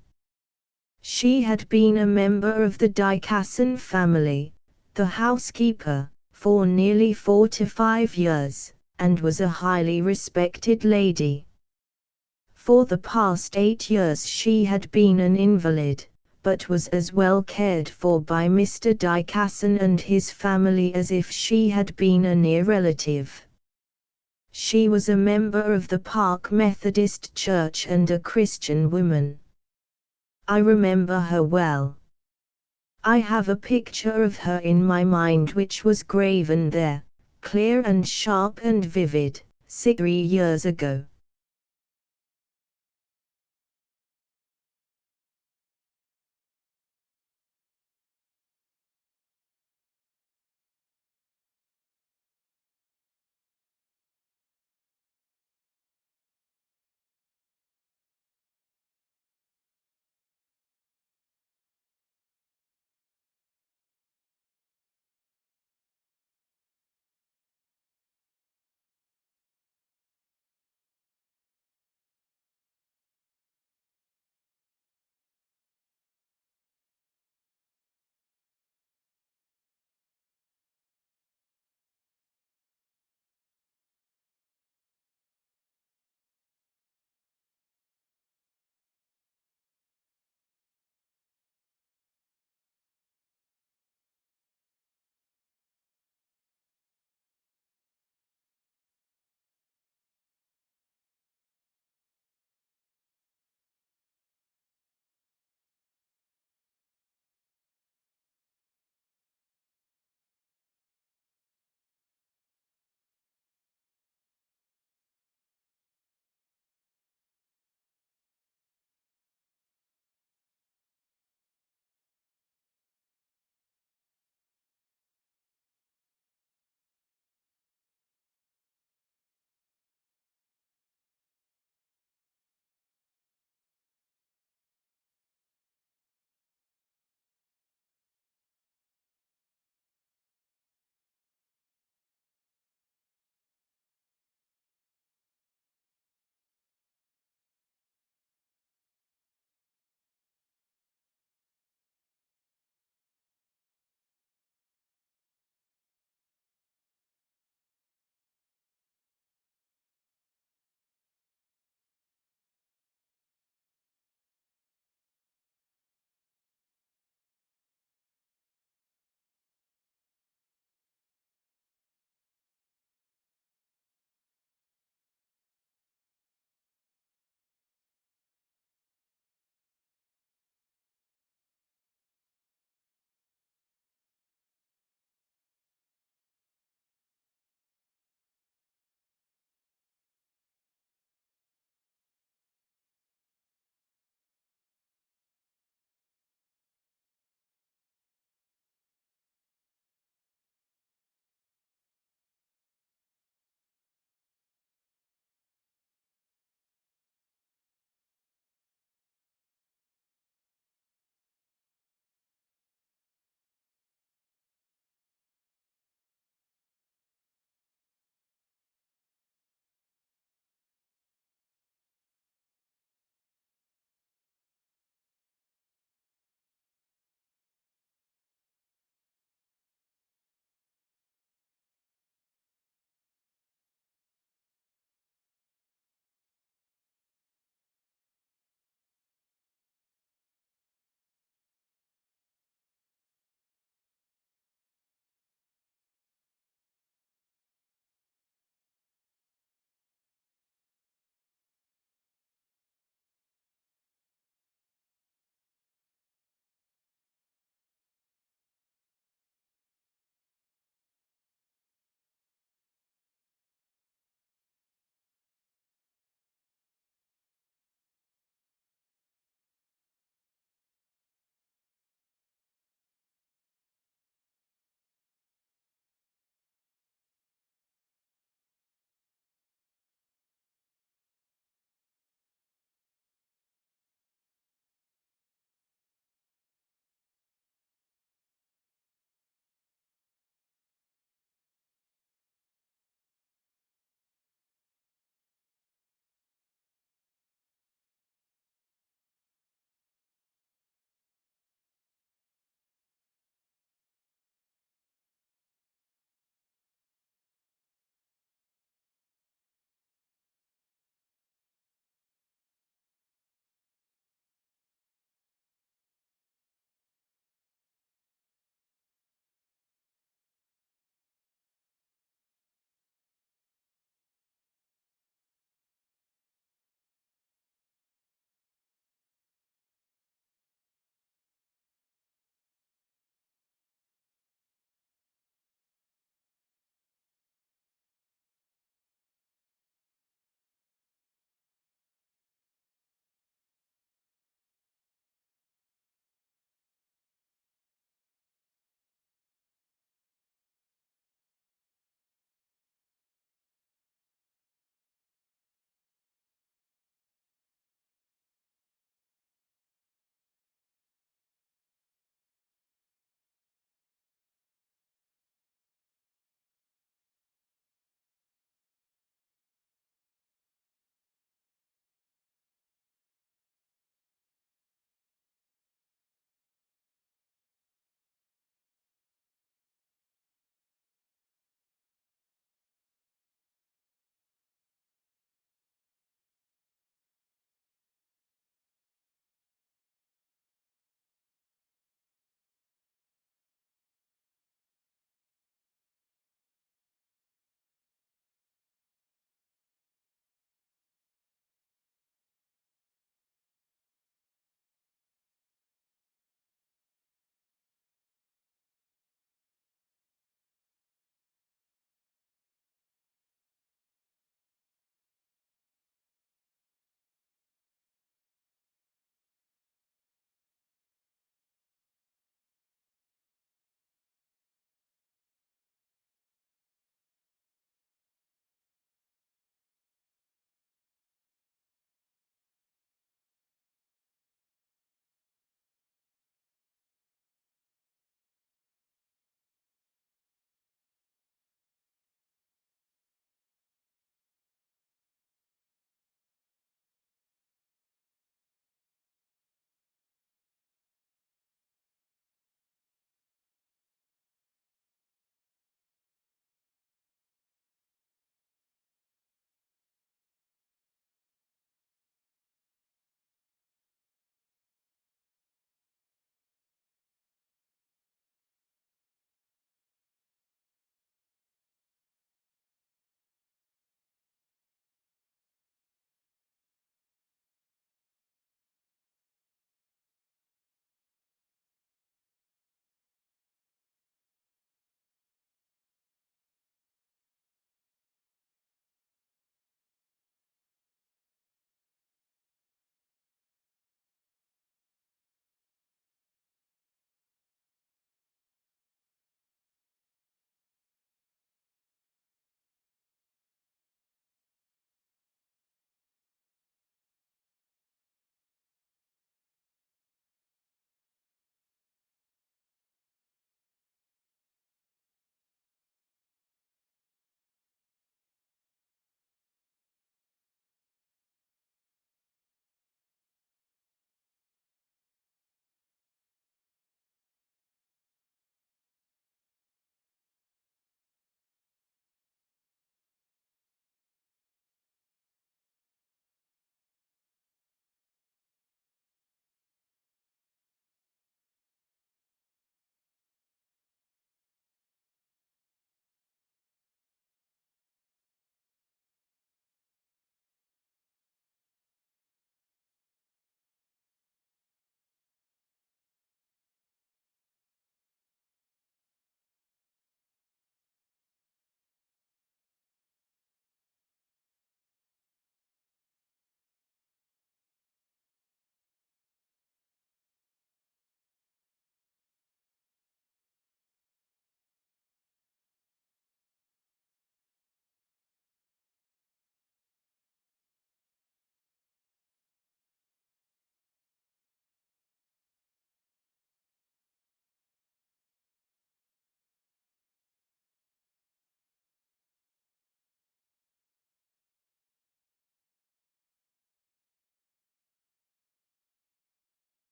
She had been a member of the Dycasson family, the housekeeper, for nearly 45 years, and was a highly respected lady. For the past 8 years she had been an invalid, but was as well cared for by Mr. Dycasson and his family as if she had been a near relative. She was a member of the Park Methodist Church and a Christian woman. I remember her well. I have a picture of her in my mind which was graven there, clear and sharp and vivid, 3 years ago.